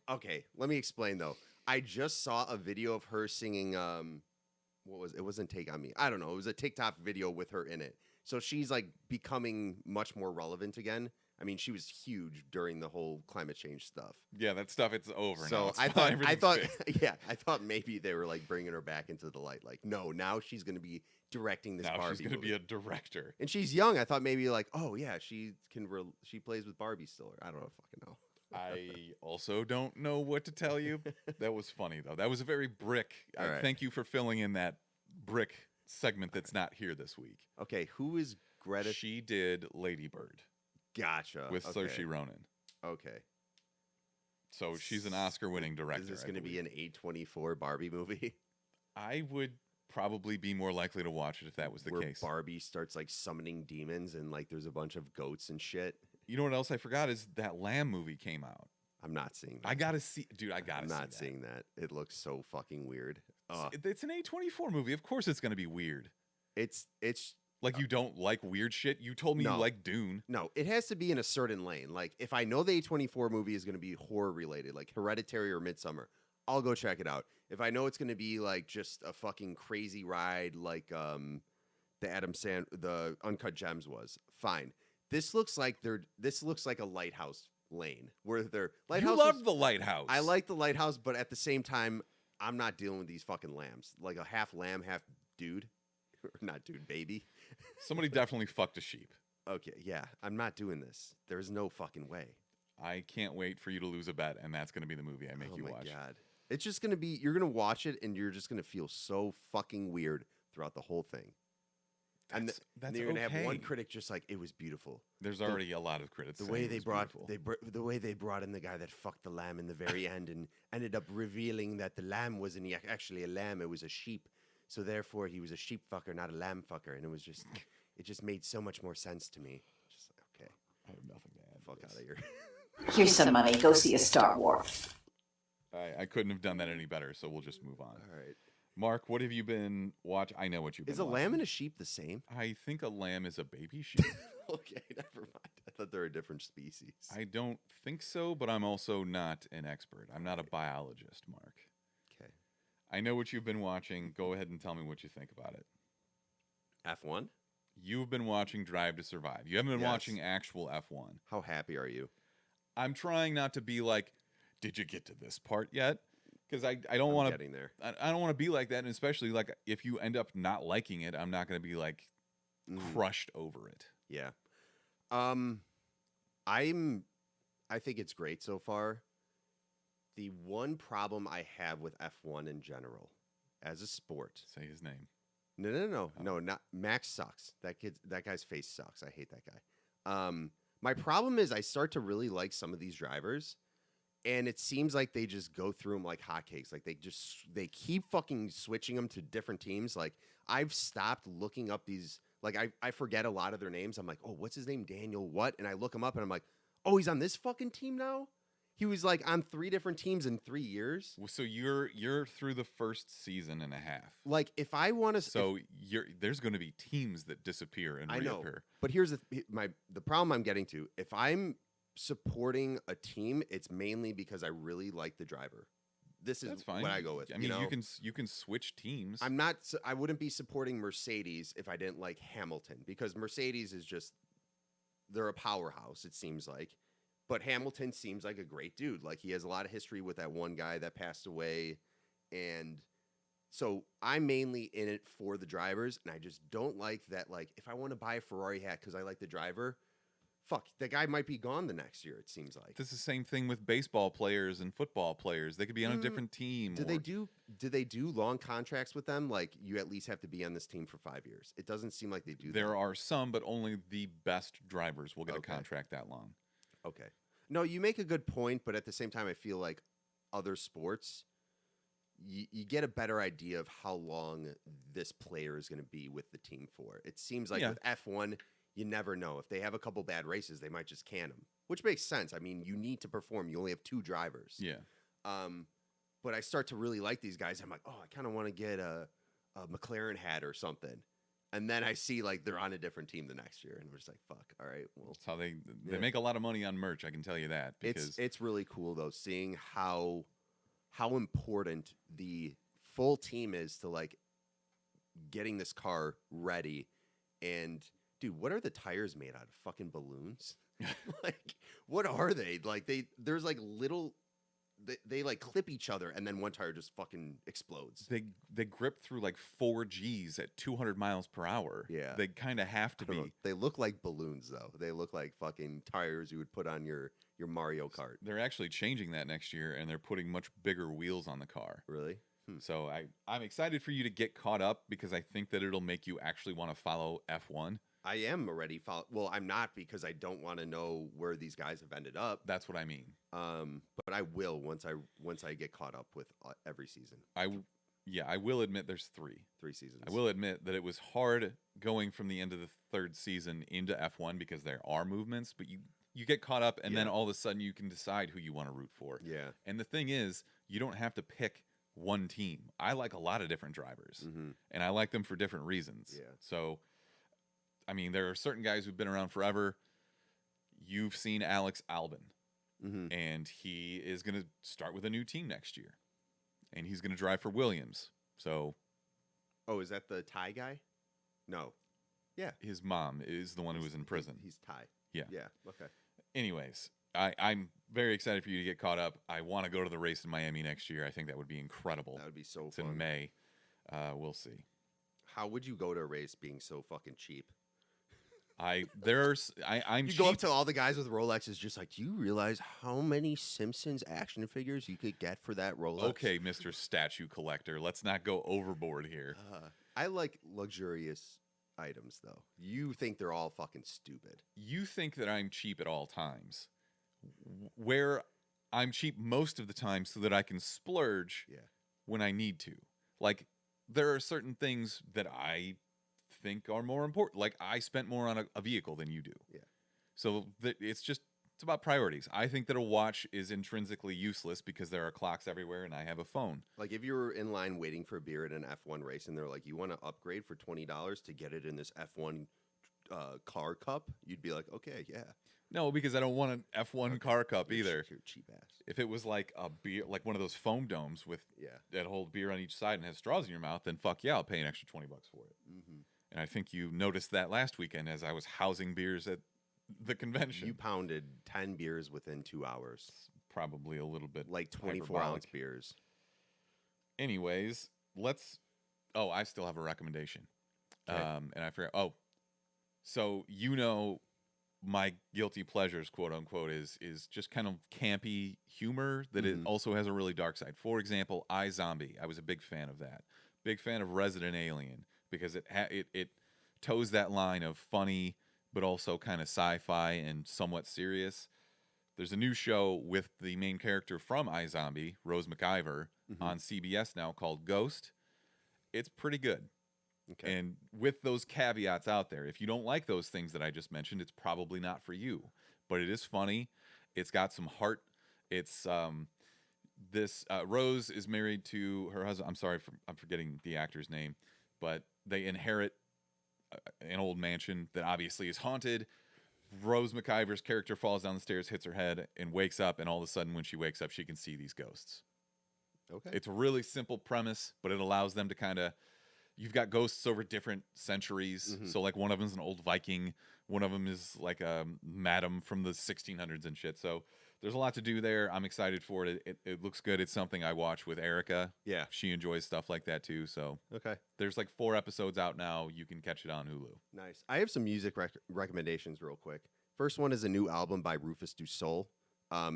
S2: Okay, let me explain though. I just saw a video of her singing it wasn't Take On Me. I don't know. It was a TikTok video with her in it. So she's like becoming much more relevant again. I mean, she was huge during the whole climate change stuff.
S1: Yeah, that stuff, it's over.
S2: So
S1: now.
S2: I thought maybe they were like bringing her back into the light. Like, no, now she's going to be directing this Barbie.
S1: She's going to be a director,
S2: and she's young. I thought maybe like, oh yeah, she plays with Barbie still. I don't fucking know.
S1: I also don't know what to tell you. That was funny though. That was a very brick.
S2: Right.
S1: Thank you for filling in that brick segment that's not here this week.
S2: Okay, who is Greta?
S1: She did Lady Bird.
S2: Gotcha.
S1: With Saoirse Ronan.
S2: Okay.
S1: So she's an Oscar-winning director.
S2: Is this going to be an A24 Barbie movie?
S1: I would probably be more likely to watch it if that was the case.
S2: Barbie starts like summoning demons and like there's a bunch of goats and shit.
S1: You know what else I forgot is that Lamb movie came out.
S2: I'm not seeing that.
S1: I gotta see, dude. I gotta see that.
S2: I'm not seeing that. It looks so fucking weird.
S1: It's an A24 movie. Of course, it's gonna be weird.
S2: It's
S1: like you don't like weird shit. You told me you like Dune.
S2: No, it has to be in a certain lane. Like if I know the A24 movie is gonna be horror related, like Hereditary or Midsummer, I'll go check it out. If I know it's gonna be like just a fucking crazy ride, like the Uncut Gems was, fine. This looks like a Lighthouse lane where they're Lighthouse.
S1: You love the Lighthouse.
S2: I like the Lighthouse, but at the same time, I'm not dealing with these fucking lambs. Like a half lamb, half dude. Not dude, baby.
S1: Somebody definitely fucked a sheep.
S2: Okay, yeah. I'm not doing this. There's no fucking way.
S1: I can't wait for you to lose a bet, and that's going to be the movie I make you watch.
S2: Oh my God. It's just going to be, you're going to watch it, and you're just going to feel so fucking weird throughout the whole thing.
S1: That's
S2: you're going to have one critic just like, it was beautiful.
S1: There's already a lot of critics.
S2: The way they brought in the guy that fucked the lamb in the very end and ended up revealing that the lamb wasn't actually a lamb, it was a sheep. So therefore he was a sheep fucker, not a lamb fucker. And it just made so much more sense to me. Just like, okay.
S1: I have nothing to add.
S2: Fuck out of here.
S4: Here's some money. Go see a Star Wars.
S1: I couldn't have done that any better, so we'll just move on.
S2: All right.
S1: Mark, what have you been watching? I know what you've been watching.
S2: Is a lamb and a sheep the same?
S1: I think a lamb is a baby sheep.
S2: Okay, never mind. I thought they were a different species.
S1: I don't think so, but I'm also not an expert. I'm not a biologist, Mark.
S2: Okay.
S1: I know what you've been watching. Go ahead and tell me what you think about it.
S2: F1?
S1: You've been watching Drive to Survive. You haven't been watching actual F1.
S2: How happy are you?
S1: I'm trying not to be like, did you get to this part yet? Because I don't
S2: I'm
S1: want to
S2: getting there.
S1: I don't want to be like that, and especially like if you end up not liking it, I'm not going to be like crushed over it.
S2: Yeah. I think it's great so far. The one problem I have with F1 in general as a sport.
S1: Say his name.
S2: No, not Max sucks. That guy's face sucks. I hate that guy. My problem is I start to really like some of these drivers, and it seems like they just go through them like hotcakes. Like they keep fucking switching them to different teams. Like I've stopped looking up these. Like I forget a lot of their names. I'm like, oh, what's his name? Daniel what? And I look him up, and I'm like, oh, he's on this fucking team now. He was like on 3 different teams in 3 years.
S1: So you're through the first season and a half.
S2: Like if I want to,
S1: so there's going to be teams that disappear and reappear.
S2: know, but here's the problem I'm getting to. If I'm supporting a team, it's mainly because I really like the driver. That's fine. What I go with.
S1: I mean, you can switch teams.
S2: I wouldn't be supporting Mercedes if I didn't like Hamilton, because Mercedes is just, they're a powerhouse. It seems like. But Hamilton seems like a great dude. Like he has a lot of history with that one guy that passed away. And so I'm mainly in it for the drivers. And I just don't like that. Like if I want to buy a Ferrari hat because I like the driver, fuck, that guy might be gone the next year, it seems like.
S1: This is the same thing with baseball players and football players. They could be on a different team.
S2: Do they do long contracts with them? Like you at least have to be on this team for 5 years. It doesn't seem like they do that.
S1: There are some, but only the best drivers will get a contract that long.
S2: Okay. No, you make a good point, but at the same time, I feel like other sports, you get a better idea of how long this player is going to be with the team for. It seems like with F1, you never know. If they have a couple bad races, they might just can them, which makes sense. I mean, you need to perform. You only have 2 drivers.
S1: Yeah.
S2: But I start to really like these guys. I'm like, oh, I kind of want to get a McLaren hat or something. And then I see like they're on a different team the next year, and we're just like, "Fuck, all right." Well,
S1: that's how they make a lot of money on merch. I can tell you that. Because
S2: it's really cool though, seeing how important the full team is to like getting this car ready. And dude, what are the tires made out of? Fucking balloons? Like, what are they? Like there's like little. They like clip each other, and then one tire just fucking explodes.
S1: They grip through like 4 Gs at 200 miles per hour.
S2: Yeah,
S1: they kind of have to be.
S2: They look like balloons, though. They look like fucking tires you would put on your Mario Kart.
S1: They're actually changing that next year, and they're putting much bigger wheels on the car.
S2: Really?
S1: So I'm excited for you to get caught up, because I think that it'll make you actually want to follow F1.
S2: I am already well, I'm not, because I don't want to know where these guys have ended up.
S1: That's what I mean.
S2: But I will once I get caught up with every season. I
S1: will admit there's 3
S2: seasons.
S1: I will admit that it was hard going from the end of the 3rd season into F1, because there are movements, but you get caught up, and then all of a sudden you can decide who you want to root for.
S2: Yeah.
S1: And the thing is, you don't have to pick one team. I like a lot of different drivers, and I like them for different reasons.
S2: Yeah.
S1: So, I mean, there are certain guys who've been around forever. You've seen Alex Albon, and he is going to start with a new team next year, and he's going to drive for Williams. So,
S2: oh, is that the Thai guy? No. Yeah.
S1: His mom is the one who was in prison.
S2: He's Thai.
S1: Yeah.
S2: Yeah. Okay.
S1: Anyways, I'm very excited for you to get caught up. I want to go to the race in Miami next year. I think that would be incredible.
S2: That would be so
S1: it's
S2: fun.
S1: In May. We'll see.
S2: How would you go to a race being so fucking cheap?
S1: I'm
S2: you go up to all the guys with Rolexes, just like, do you realize how many Simpsons action figures you could get for that Rolex?
S1: Okay, Mr. Statue Collector, let's not go overboard here.
S2: I like luxurious items, though. You think they're all fucking stupid.
S1: You think that I'm cheap at all times. Where I'm cheap most of the time so that I can splurge when I need to. Like, there are certain things that I think are more important. Like, I spent more on a vehicle than you do.
S2: Yeah.
S1: So it's about priorities. I think that a watch is intrinsically useless because there are clocks everywhere and I have a phone.
S2: Like, if you were in line waiting for a beer at an F1 race and they're like, you want to upgrade for $20 to get it in this F1 car cup, you'd be like, okay, yeah.
S1: No, because I don't want an F1 car cup either.
S2: You're cheap ass.
S1: If it was like a beer, like one of those foam domes with that hold beer on each side and has straws in your mouth, then fuck yeah, I'll pay an extra $20 for it. And I think you noticed that last weekend as I was housing beers at the convention.
S2: You pounded 10 beers within 2 hours.
S1: Probably a little bit.
S2: Like 24-ounce beers.
S1: Anyways, let's. Oh, I still have a recommendation.
S2: Okay.
S1: And I forgot. Oh, so my guilty pleasures, quote unquote, is just kind of campy humor that it also has a really dark side. For example, iZombie. I was a big fan of that. Big fan of Resident Alien because it toes that line of funny but also kind of sci-fi and somewhat serious. There's a new show with the main character from iZombie, Rose McIver, on CBS now called Ghost. It's pretty good.
S2: Okay.
S1: And with those caveats out there, if you don't like those things that I just mentioned, it's probably not for you. But it is funny. It's got some heart. It's Rose is married to her husband. I'm forgetting the actor's name, but they inherit an old mansion that obviously is haunted. Rose McIver's character falls down the stairs, hits her head, and wakes up. And all of a sudden, when she wakes up, she can see these ghosts.
S2: Okay.
S1: It's a really simple premise, but it allows them to kind of. You've got ghosts over different centuries. So, like, one of them is an old Viking. One of them is like a madam from the 1600s and shit. So, there's a lot to do there. I'm excited for it. It looks good. It's something I watch with Erica.
S2: Yeah.
S1: She enjoys stuff like that, too. So,
S2: Okay.
S1: there's like 4 episodes out now. You can catch it on Hulu.
S2: Nice. I have some music recommendations real quick. First one is a new album by Rufus Du Sol.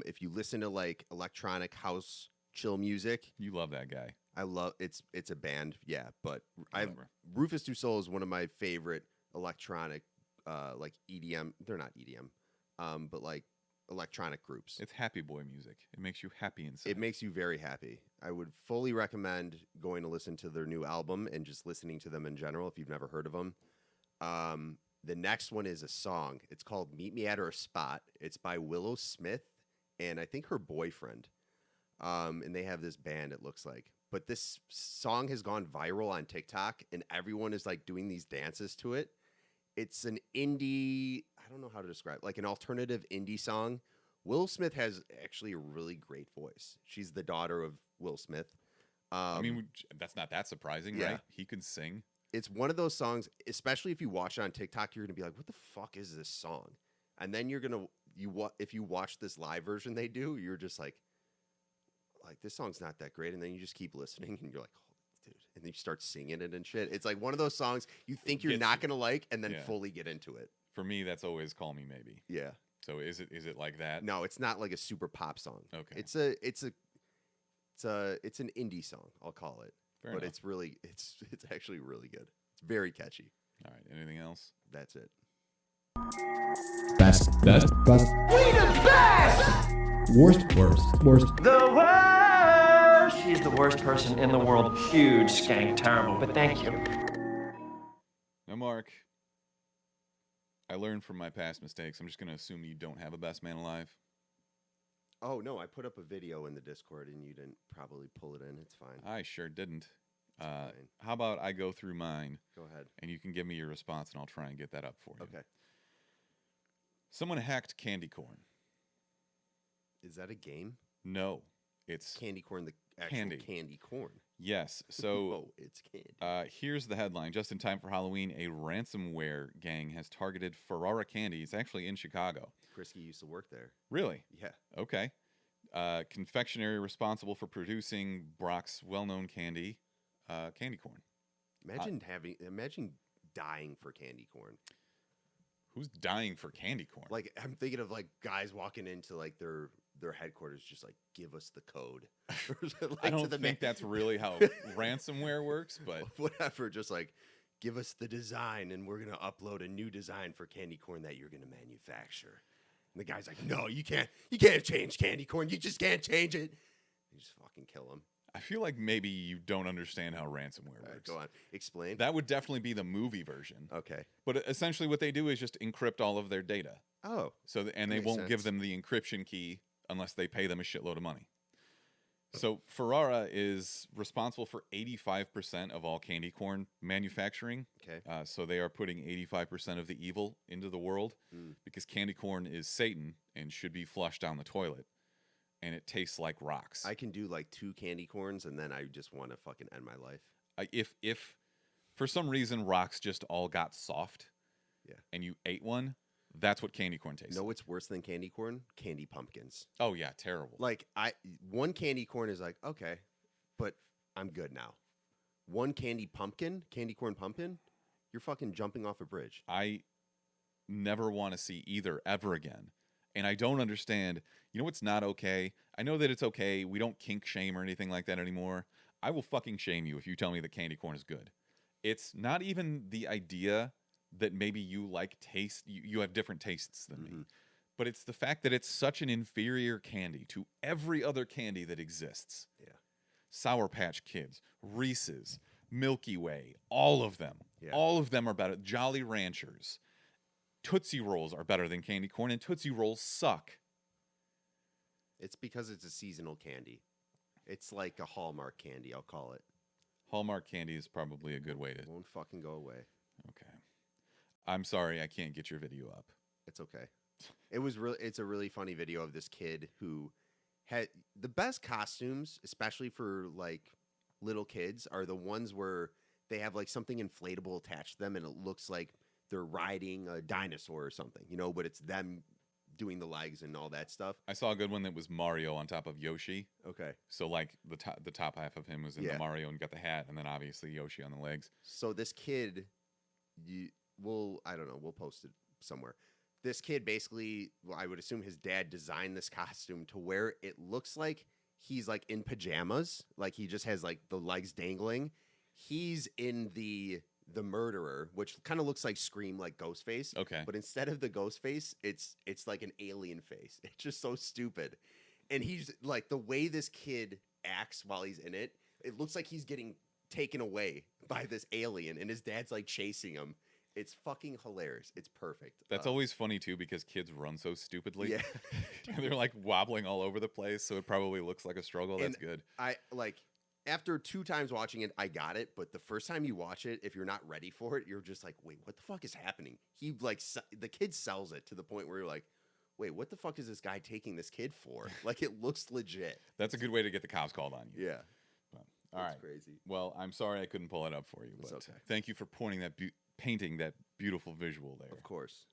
S2: If you listen to, like, electronic house chill music.
S1: You love that guy.
S2: I love it's a band, yeah, but
S1: Whatever.
S2: Rufus Du Sol is one of my favorite electronic like EDM. They're not EDM, but like electronic groups.
S1: It's happy boy music. It makes you happy inside.
S2: It makes you very happy. I would fully recommend going to listen to their new album and just listening to them in general if you've never heard of them. The next one is a song. It's called Meet Me at Her Spot. It's by Willow Smith and I think her boyfriend. And they have this band, it looks like. But this song has gone viral on TikTok, and everyone is like doing these dances to it. It's an indie, I don't know how to describe it, like an alternative indie song. Will Smith has actually a really great voice. She's the daughter of Will Smith.
S1: I mean, that's not that surprising,
S2: yeah.
S1: right? He can sing.
S2: It's one of those songs, especially if you watch it on TikTok, you're going to be like, what the fuck is this song? And then you're going to, if you watch this live version they do, you're just like, this song's not that great, and then you just keep listening, and you're like, oh, dude, and then you start singing it and shit. It's like one of those songs you think you're not gonna like, and then fully get into it.
S1: For me, that's always "Call Me Maybe."
S2: Yeah.
S1: So is it like that?
S2: No, it's not like a super pop song.
S1: Okay.
S2: It's an indie song, I'll call it.
S1: Fair
S2: but
S1: enough.
S2: it's really it's actually really good. It's very catchy.
S1: All right. Anything else?
S2: That's it.
S3: Best.
S5: We the best!
S3: Worst.
S5: The worst! She's the worst person in the world. Huge, skank, terrible, but thank you.
S1: Now, Mark, I learned from my past mistakes. I'm just going to assume you don't have a best man alive.
S2: Oh no, I put up a video in the Discord and you didn't probably pull it in. It's fine.
S1: I sure didn't.
S2: Fine.
S1: How about I go through mine
S2: Go ahead.
S1: and you can give me your response and I'll try and get that up for you.
S2: Okay.
S1: Someone hacked candy corn.
S2: Is that a game?
S1: No, it's
S2: Candy corn, the actual candy corn.
S1: Yes. So
S2: Oh, it's candy.
S1: here's the headline. Just in time for Halloween, a ransomware gang has targeted Ferrara Candy. It's actually in Chicago.
S2: Krisky used to work there.
S1: Really?
S2: Yeah.
S1: Okay. Confectionery responsible for producing Brock's well-known candy, candy corn.
S2: Imagine dying for candy corn.
S1: Who's dying for candy corn?
S2: Like I'm thinking of like guys walking into like their headquarters, just like give us the code.
S1: I don't think that's really how ransomware works, but
S2: whatever. Just like give us the design, and we're gonna upload a new design for candy corn that you're gonna manufacture. And the guy's like, no, you can't change candy corn. You just can't change it. You just fucking kill him.
S1: I feel like maybe you don't understand how ransomware works.
S2: Go on, explain.
S1: That would definitely be the movie version.
S2: Okay.
S1: But essentially, what they do is just encrypt all of their data.
S2: Oh.
S1: So and they
S2: makes
S1: won't give
S2: sense.
S1: them the encryption key unless they pay them a shitload of money. So Ferrara is responsible for 85% of all candy corn manufacturing.
S2: Okay.
S1: So they are putting 85% of the evil into the world because candy corn is Satan and should be flushed down the toilet. And it tastes like rocks.
S2: I can do like 2 candy corns, and then I just want to fucking end my life.
S1: If for some reason rocks just all got soft,
S2: Yeah.
S1: and you ate one, that's what candy corn tastes.
S2: No, what's worse than candy corn? Candy pumpkins.
S1: Oh yeah, terrible.
S2: Like one candy corn is like okay, but I'm good now. One candy corn pumpkin, you're fucking jumping off a bridge.
S1: I never want to see either ever again. And I don't understand. You know what's not okay? I know that it's okay. We don't kink shame or anything like that anymore. I will fucking shame you if you tell me that candy corn is good. It's not even the idea that maybe you like taste. You have different tastes than me. But it's the fact that it's such an inferior candy to every other candy that exists.
S2: Yeah.
S1: Sour Patch Kids, Reese's, Milky Way, all of them.
S2: Yeah.
S1: All of them are better. Jolly Ranchers. Tootsie Rolls are better than candy corn, and Tootsie Rolls suck.
S2: It's because it's a seasonal candy. It's like a Hallmark candy, I'll call it.
S1: Hallmark candy is probably a good way to...
S2: It won't fucking go away.
S1: Okay. I'm sorry, I can't get your video up.
S2: It's okay. It's a really funny video of this kid who had the best costumes, especially for like little kids, are the ones where they have like something inflatable attached to them and it looks like they're riding a dinosaur or something, you know, but it's them doing the legs and all that stuff.
S1: I saw a good one that was Mario on top of Yoshi.
S2: Okay.
S1: So like the top half of him was in
S2: Yeah.
S1: the Mario and got the hat, and then obviously Yoshi on the legs.
S2: So this kid, I don't know, we'll post it somewhere. This kid basically, well, I would assume his dad designed this costume to where it looks like he's like in pajamas, like he just has like the legs dangling. He's in the murderer, which kind of looks like Scream, like Ghostface.
S1: Okay.
S2: But instead of the ghost face, it's like an alien face. It's just so stupid. And he's like, the way this kid acts while he's in it, it looks like he's getting taken away by this alien and his dad's like chasing him. It's fucking hilarious. It's perfect.
S1: That's always funny too because kids run so stupidly.
S2: Yeah.
S1: They're like wobbling all over the place, so it probably looks like a struggle. That's good.
S2: I like after 2 times watching it, I got it, but the first time you watch it, if you're not ready for it, you're just like, "Wait, what the fuck is happening?" He like the kid sells it to the point where you're like, "Wait, what the fuck is this guy taking this kid for?" Like it looks legit.
S1: That's a good way to get the cops called on you.
S2: Yeah.
S1: All right.
S2: Crazy.
S1: Well, I'm sorry I couldn't pull it up for you, but
S2: okay.
S1: thank you for pointing that painting that beautiful visual there.
S2: Of course.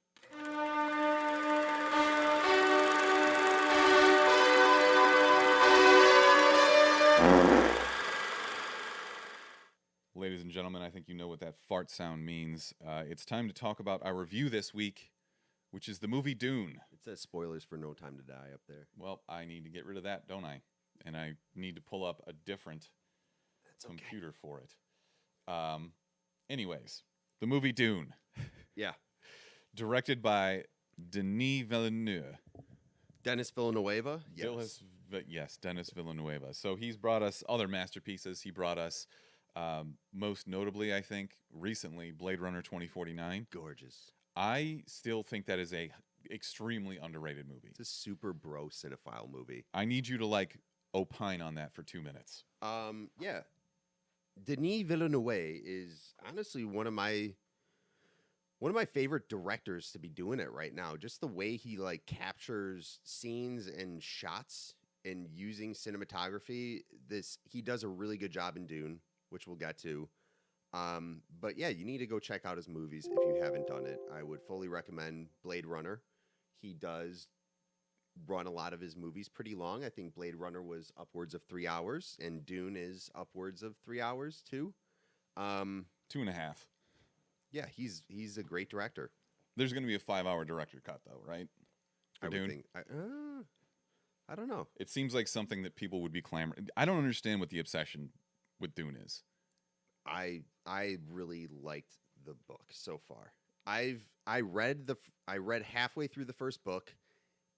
S1: Ladies and gentlemen, I think you know what that fart sound means. It's time to talk about our review this week, which is the movie Dune.
S2: It says spoilers for No Time to Die up there.
S1: Well, I need to get rid of that, don't I? And I need to pull up a different computer for it. Anyways, the movie Dune.
S2: Yeah.
S1: Directed by Denis Villeneuve.
S2: Denis Villenueve?
S1: Yes. Denis Villenueve. So he's brought us other masterpieces. He brought us, most notably, I think, recently, Blade Runner 2049.
S2: Gorgeous.
S1: I still think that is a extremely underrated movie.
S2: It's a super bro cinephile movie.
S1: I need you to like opine on that for 2 minutes.
S2: Yeah. Denis Villeneuve is honestly one of my favorite directors to be doing it right now. Just the way he like captures scenes and shots and using cinematography. He does a really good job in Dune, which we'll get to. But yeah, you need to go check out his movies if you haven't done it. I would fully recommend Blade Runner. He does run a lot of his movies pretty long. I think Blade Runner was upwards of 3 hours, and Dune is upwards of 3 hours too.
S1: 2.5.
S2: Yeah, he's a great director.
S1: There's going to be a 5-hour director cut, though, right? For
S2: I
S1: Dune?
S2: would think. I don't know.
S1: It seems like something that people would be clamoring. I don't understand what the obsession with Dune is.
S2: I really liked the book so far. I read halfway through the first book,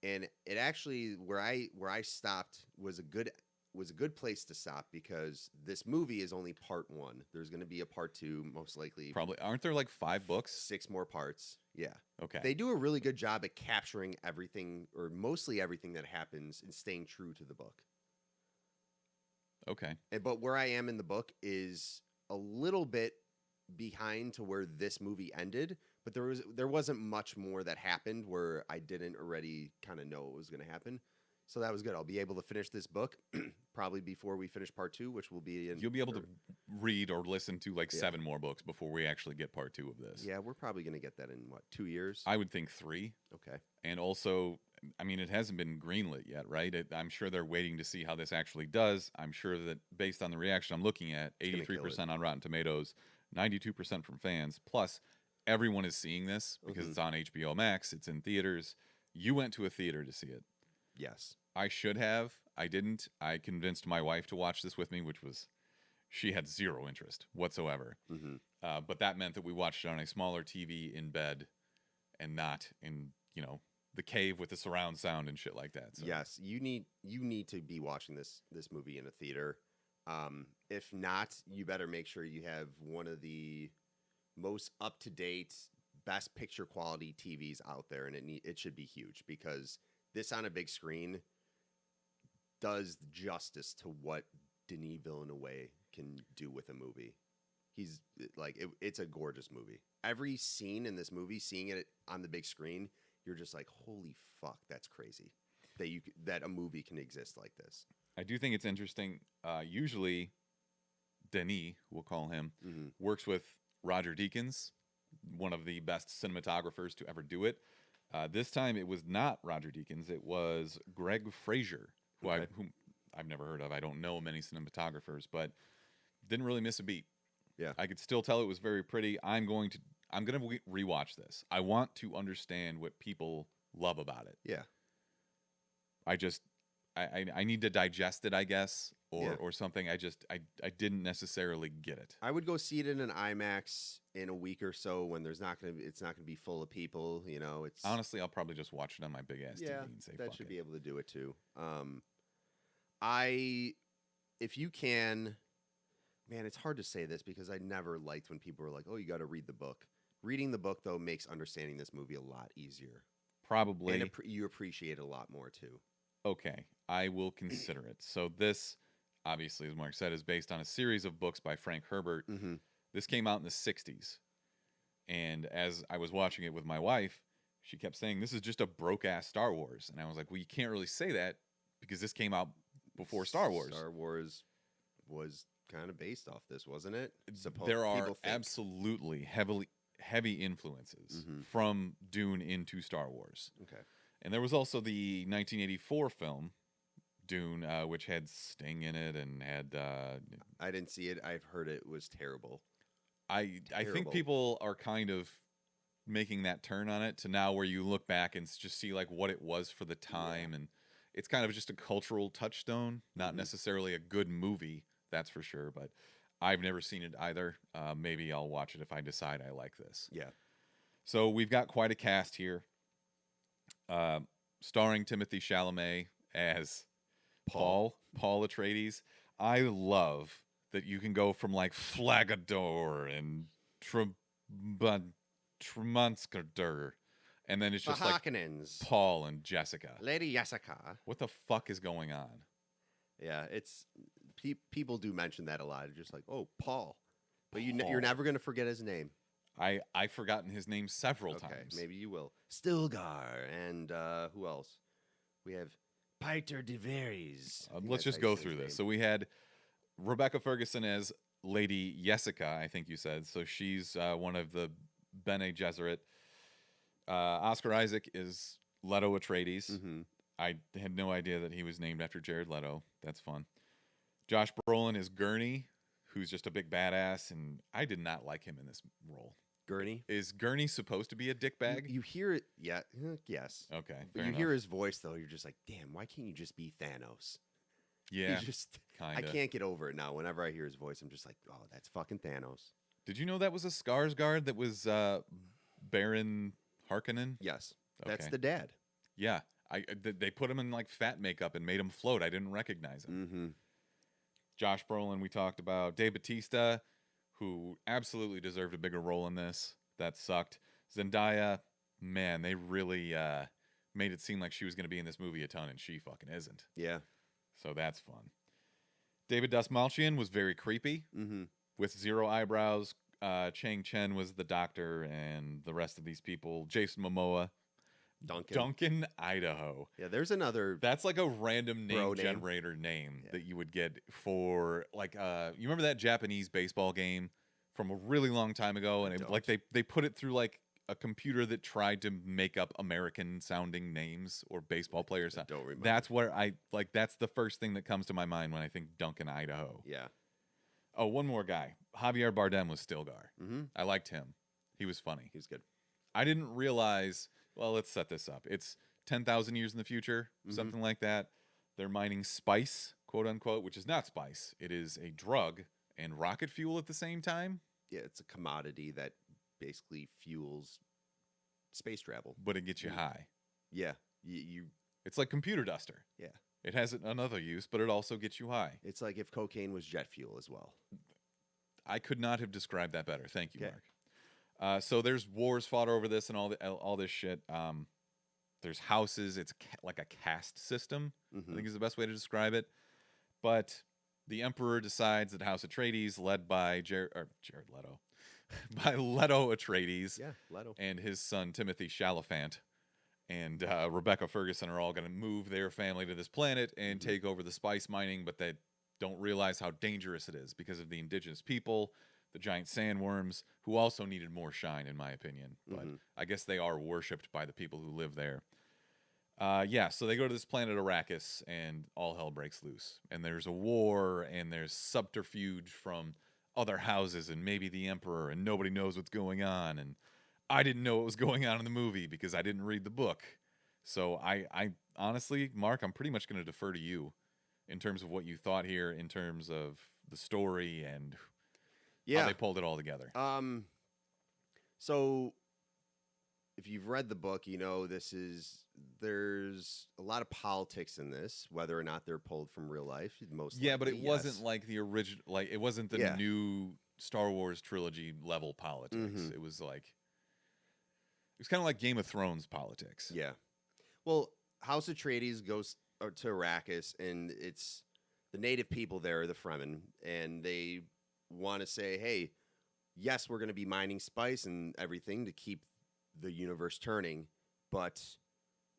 S2: and it actually where I stopped was a good place to stop because this movie is only part 1. There's going to be a part 2, most likely.
S1: Probably. Aren't there like 5 books?
S2: 6 more parts. Yeah.
S1: Okay.
S2: They do a really good job at capturing everything, or mostly everything that happens, and staying true to the book.
S1: Okay.
S2: But where I am in the book is a little bit behind to where this movie ended, but there wasn't much more that happened where I didn't already kind of know what was going to happen. So that was good. I'll be able to finish this book probably before we finish part 2, which will be in...
S1: You'll be able to read or listen to like 7 more books before we actually get part 2 of this.
S2: Yeah, we're probably going to get that in, 2 years?
S1: I would think 3.
S2: Okay.
S1: And also, I mean, it hasn't been greenlit yet, right? I'm sure they're waiting to see how this actually does. I'm sure that based on the reaction I'm looking at, 83% on Rotten Tomatoes, 92% from fans, plus everyone is seeing this because it's on HBO Max, it's in theaters. You went to a theater to see it.
S2: Yes.
S1: I should have. I didn't. I convinced my wife to watch this with me, which was, she had zero interest whatsoever. But that meant that we watched it on a smaller TV in bed and not in, the cave with the surround sound and shit like that. So.
S2: Yes, you need to be watching this movie in a theater. If not, you better make sure you have one of the most up-to-date, best picture quality TVs out there, and it should be huge, because this on a big screen does justice to what Denis Villenueve can do with a movie. He's like, it's a gorgeous movie. Every scene in this movie, seeing it on the big screen, you're just like, holy fuck, that's crazy that a movie can exist like this.
S1: I do think it's interesting. Usually, Denis, we'll call him, works with Roger Deakins, one of the best cinematographers to ever do it. This time, it was not Roger Deakins. It was Greg Fraser, whom I've never heard of. I don't know many cinematographers, but didn't really miss a beat.
S2: Yeah,
S1: I could still tell it was very pretty. I'm going to rewatch this. I want to understand what people love about it.
S2: Yeah.
S1: I need to digest it, I guess, or something. I didn't necessarily get it.
S2: I would go see it in an IMAX in a week or so when it's not going to be full of people. It's
S1: honestly, I'll probably just watch it on my big ass TV and say
S2: that
S1: fuck
S2: should
S1: it.
S2: be able to do it too. If you can, man, it's hard to say this because I never liked when people were like, "Oh, you got to read the book." Reading the book though makes understanding this movie a lot easier.
S1: Probably,
S2: and you appreciate it a lot more too.
S1: Okay, I will consider it. So this, obviously, as Mark said, is based on a series of books by Frank Herbert. This came out in the 60s. And as I was watching it with my wife, she kept saying, this is just a broke-ass Star Wars. And I was like, well, you can't really say that because this came out before Star Wars.
S2: Star Wars was kind of based off this, wasn't it?
S1: There are absolutely heavy influences from Dune into Star Wars.
S2: Okay.
S1: And there was also the 1984 film, Dune, which had Sting in it and had...
S2: I didn't see it. I've heard it was terrible.
S1: I think people are kind of making that turn on it to now where you look back and just see like what it was for the time. And it's kind of just a cultural touchstone, not necessarily a good movie, that's for sure. But I've never seen it either. Maybe I'll watch it if I decide I like this.
S2: Yeah.
S1: So we've got quite a cast here. Starring Timothée Chalamet as Paul Atreides. I love that you can go from like Flagador and Tremonskader, and then it's just like Paul and Jessica.
S2: Lady Jessica.
S1: What the fuck is going on?
S2: Yeah, it's people do mention that a lot. It's just like, oh, Paul. But you're never going to forget his name.
S1: I've forgotten his name several times.
S2: Maybe you will. Stilgar and who else? We have Peter de Veres.
S1: Let's just go through this. So we had Rebecca Ferguson as Lady Jessica, I think you said. So she's one of the Bene Gesserit. Oscar Isaac is Leto Atreides. I had no idea that he was named after Jared Leto. That's fun. Josh Brolin is Gurney, who's just a big badass, and I did not like him in this role.
S2: Gurney?
S1: Is Gurney supposed to be a dickbag?
S2: You hear it, yeah, yes.
S1: Okay,
S2: but you hear his voice, though, you're just like, damn, why can't you just be Thanos?
S1: Yeah,
S2: I can't get over it now. Whenever I hear his voice, I'm just like, oh, that's fucking Thanos.
S1: Did you know that was a Skarsgård that was Baron Harkonnen?
S2: Yes, that's the dad.
S1: Yeah, they put him in like fat makeup and made him float. I didn't recognize him. Josh Brolin, we talked about. Dave Bautista, who absolutely deserved a bigger role in this. That sucked. Zendaya, man, they really made it seem like she was going to be in this movie a ton, and she fucking isn't.
S2: Yeah.
S1: So that's fun. David Dastmalchian was very creepy with zero eyebrows. Chang Chen was the doctor, and the rest of these people. Jason Momoa. Duncan, Idaho.
S2: Yeah, there's another.
S1: That's like a random name generator name that you would get for like you remember that Japanese baseball game from a really long time ago, and they put it through like a computer that tried to make up American sounding names or baseball players.
S2: I don't remember.
S1: That's where that's the first thing that comes to my mind when I think Duncan, Idaho.
S2: Yeah.
S1: Oh, one more guy. Javier Bardem was Stilgar.
S2: Mm-hmm.
S1: I liked him. He was funny.
S2: He was good.
S1: I didn't realize, well, let's set this up. It's 10,000 years in the future, something like that. They're mining spice, quote unquote, which is not spice. It is a drug and rocket fuel at the same time.
S2: Yeah, it's a commodity that basically fuels space travel.
S1: But it gets you high.
S2: Yeah. You
S1: It's like computer duster.
S2: yeah.
S1: It has another use, but it also gets you high.
S2: It's like if cocaine was jet fuel as well.
S1: I could not have described that better. Thank you,
S2: Okay.
S1: Mark. So there's wars fought over this and all this shit. There's houses. It's like a caste system, I think is the best way to describe it. But the Emperor decides that House Atreides, led by Jared Leto, by Leto Atreides,
S2: Yeah, Leto.
S1: and his son Timothy Chalaphant, and Rebecca Ferguson are all going to move their family to this planet and take over the spice mining, but they don't realize how dangerous it is because of the indigenous people, the giant sandworms, who also needed more shine, in my opinion. But I guess they are worshipped by the people who live there. So they go to this planet Arrakis, and all hell breaks loose. And there's a war, and there's subterfuge from other houses, and maybe the Emperor, and nobody knows what's going on. And I didn't know what was going on in the movie because I didn't read the book. So I honestly, Mark, I'm pretty much going to defer to you in terms of what you thought here, in terms of the story and how they pulled it all together.
S2: So if you've read the book, you know there's a lot of politics in this, whether or not they're pulled from real life. Most
S1: but
S2: likely,
S1: it wasn't like the original, like it wasn't the new Star Wars trilogy level politics. It was kind of like Game of Thrones politics.
S2: Yeah. Well, House Atreides goes to Arrakis, and it's the native people there, the Fremen, and they want to say, hey, yes, we're going to be mining spice and everything to keep the universe turning, but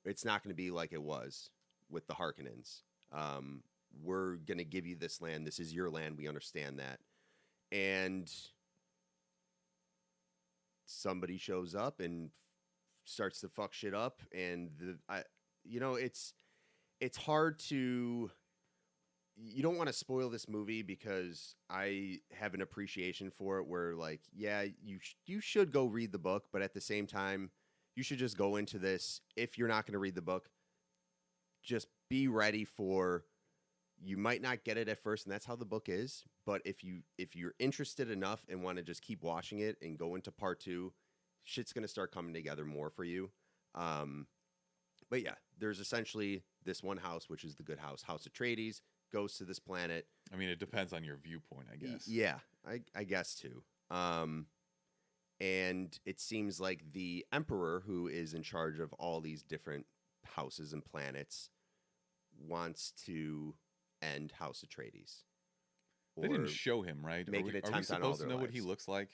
S2: it's not going to be like it was with the Harkonnens. We're going to give you this land. This is your land. We understand that. And somebody shows up and starts to fuck shit up, and it's hard to. You don't want to spoil this movie because I have an appreciation for it where, like, yeah, you should go read the book, but at the same time, you should just go into this. If you're not going to read the book, just be ready for, you might not get it at first, and that's how the book is. But if you're interested enough and want to just keep watching it and go into part 2, shit's going to start coming together more for you. But yeah, there's essentially this one house, which is the good house, House Atreides, goes to this planet.
S1: I mean, it depends on your viewpoint, I guess.
S2: Yeah, I guess too. And it seems like the Emperor, who is in charge of all these different houses and planets, wants to end House Atreides.
S1: They didn't show him, right?
S2: Make
S1: Are
S2: an
S1: we
S2: attempt on all
S1: supposed to
S2: their
S1: know what he
S2: lives.
S1: looks like?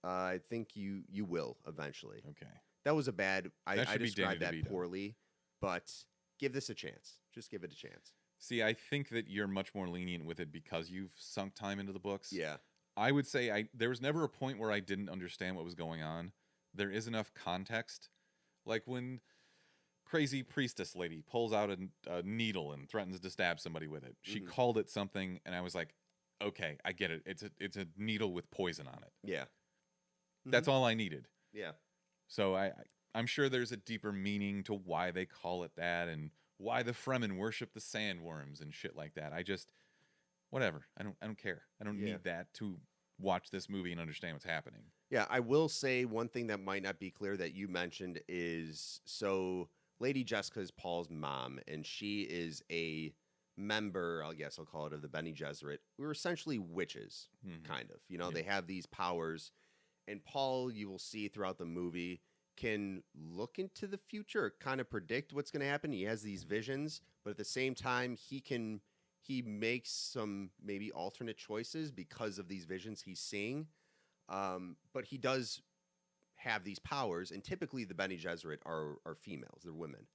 S2: I think you will eventually.
S1: Okay.
S2: That was a bad. I
S1: should be
S2: described that
S1: Danny DeVito.
S2: poorly, but give this a chance. Just give it a chance.
S1: See, I think that you're much more lenient with it because you've sunk time into the books.
S2: Yeah.
S1: I would say there was never a point where I didn't understand what was going on. There is enough context. Like when crazy priestess lady pulls out a needle and threatens to stab somebody with it. She called it something, and I was like, okay, I get it. It's a needle with poison on it.
S2: Yeah.
S1: That's all I needed.
S2: Yeah.
S1: So I'm sure there's a deeper meaning to why they call it that and why the Fremen worship the sandworms and shit like that. I just, whatever. I don't care. I don't need that to watch this movie and understand what's happening.
S2: Yeah, I will say one thing that might not be clear that you mentioned is, so Lady Jessica is Paul's mom, and she is a member, I guess I'll call it, of the Bene Gesserit, who are essentially witches, kind of. You know, they have these powers, and Paul, you will see throughout the movie, can look into the future, kind of predict what's going to happen. He has these visions, but at the same time, he makes some maybe alternate choices because of these visions he's seeing. But he does have these powers, and typically the Bene Gesserit are females, they're women.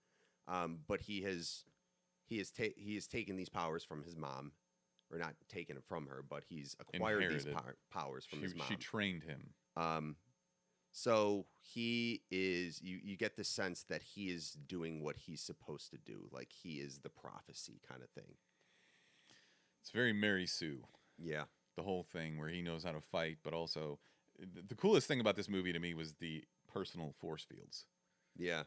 S2: But he has taken these powers from his mom, or not taken it from her, but he's acquired these powers from his mom.
S1: She trained him.
S2: So he is. You get the sense that he is doing what he's supposed to do. Like he is the prophecy kind of thing.
S1: It's very Mary Sue.
S2: Yeah.
S1: The whole thing where he knows how to fight, but also the coolest thing about this movie to me was the personal force fields.
S2: Yeah.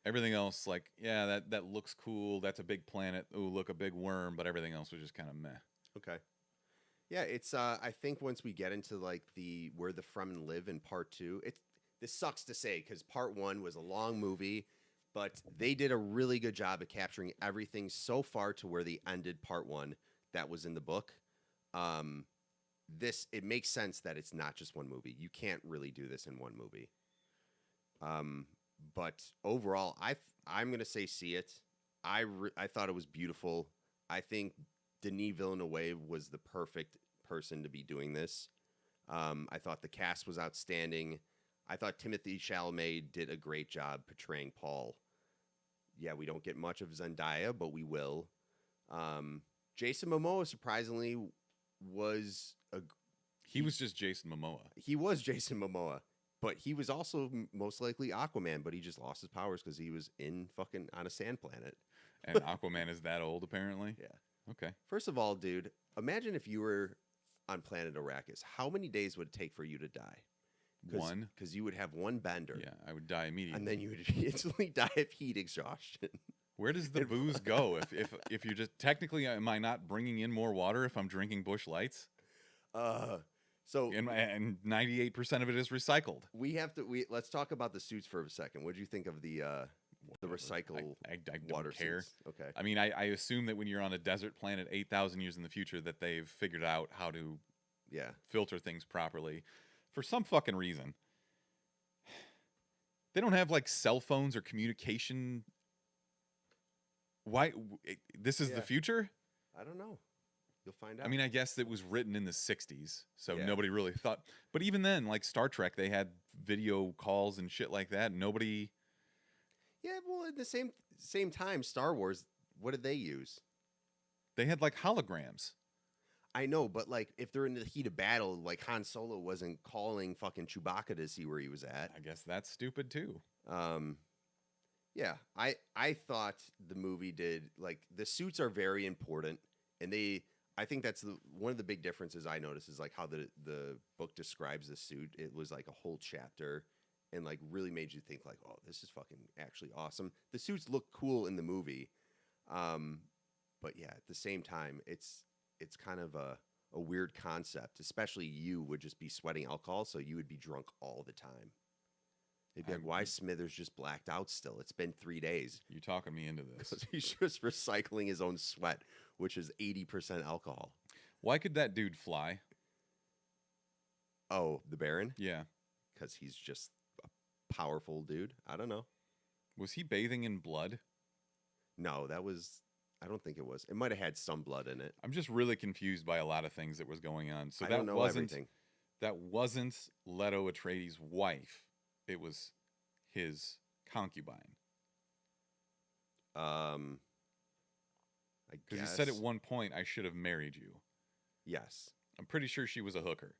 S1: Everything else, like, yeah, that looks cool. That's a big planet. Oh, look, a big worm. But everything else was just kind of meh.
S2: Okay. Yeah, it's. I think once we get into like the where the Fremen live in part 2, this sucks to say because part 1 was a long movie, but they did a really good job of capturing everything so far to where they ended part 1 that was in the book. It makes sense that it's not just one movie. You can't really do this in one movie. But overall, I'm gonna say see it. I thought it was beautiful. I think Denis Villeneuve was the perfect person to be doing this. I thought the cast was outstanding. I thought Timothée Chalamet did a great job portraying Paul. Yeah, we don't get much of Zendaya, but we will. Jason Momoa surprisingly was
S1: he was just Jason Momoa.
S2: He was Jason Momoa, but he was also most likely Aquaman, but he just lost his powers because he was on a sand planet.
S1: And Aquaman is that old, apparently?
S2: Yeah.
S1: Okay.
S2: First of all, dude, imagine if you were on planet Arrakis. How many days would it take for you to die?
S1: One.
S2: Because you would have one bender.
S1: Yeah, I would die immediately.
S2: And then you would instantly die of heat exhaustion.
S1: Where does the booze go? If you're just technically, am I not bringing in more water if I'm drinking Busch Lights?
S2: So
S1: and 98% of it is recycled.
S2: Let's talk about the suits for a second. What do you think of the recycle
S1: I
S2: water
S1: don't care.
S2: suits? Okay.
S1: I mean, I assume that when you're on a desert planet 8,000 years in the future that they've figured out how to filter things properly for some fucking reason. They don't have like cell phones or communication. Why? This is the future?
S2: I don't know. You'll find out.
S1: I mean, I guess it was written in the 60s, so
S2: Yeah.
S1: nobody really thought. But even then, like Star Trek, they had video calls and shit like that. Nobody.
S2: Yeah, well, at the same time, Star Wars, what did they use?
S1: They had like holograms.
S2: I know, but like if they're in the heat of battle, like Han Solo wasn't calling fucking Chewbacca to see where he was at.
S1: I guess that's stupid too.
S2: Yeah, I thought the movie did, like, the suits are very important, and I think that's one of the big differences I noticed is like how the book describes the suit. It was like a whole chapter and like really made you think like, oh, this is fucking actually awesome. The suits look cool in the movie. But yeah, at the same time, it's kind of a weird concept, especially you would just be sweating alcohol, so you would be drunk all the time. They'd be like, why is Smithers just blacked out still? It's been 3 days.
S1: You're talking me into this.
S2: Because he's just recycling his own sweat, which is 80% alcohol.
S1: Why could that dude fly?
S2: Oh, the Baron?
S1: Yeah.
S2: Because he's just a powerful dude. I don't know.
S1: Was he bathing in blood?
S2: No, I don't think it was. It might have had some blood in it.
S1: I'm just really confused by a lot of things that was going on. So
S2: I don't know everything.
S1: That wasn't Leto Atreides' wife. It was his concubine.
S2: I guess.
S1: Because he said at one point, I should have married you.
S2: Yes.
S1: I'm pretty sure she was a hooker.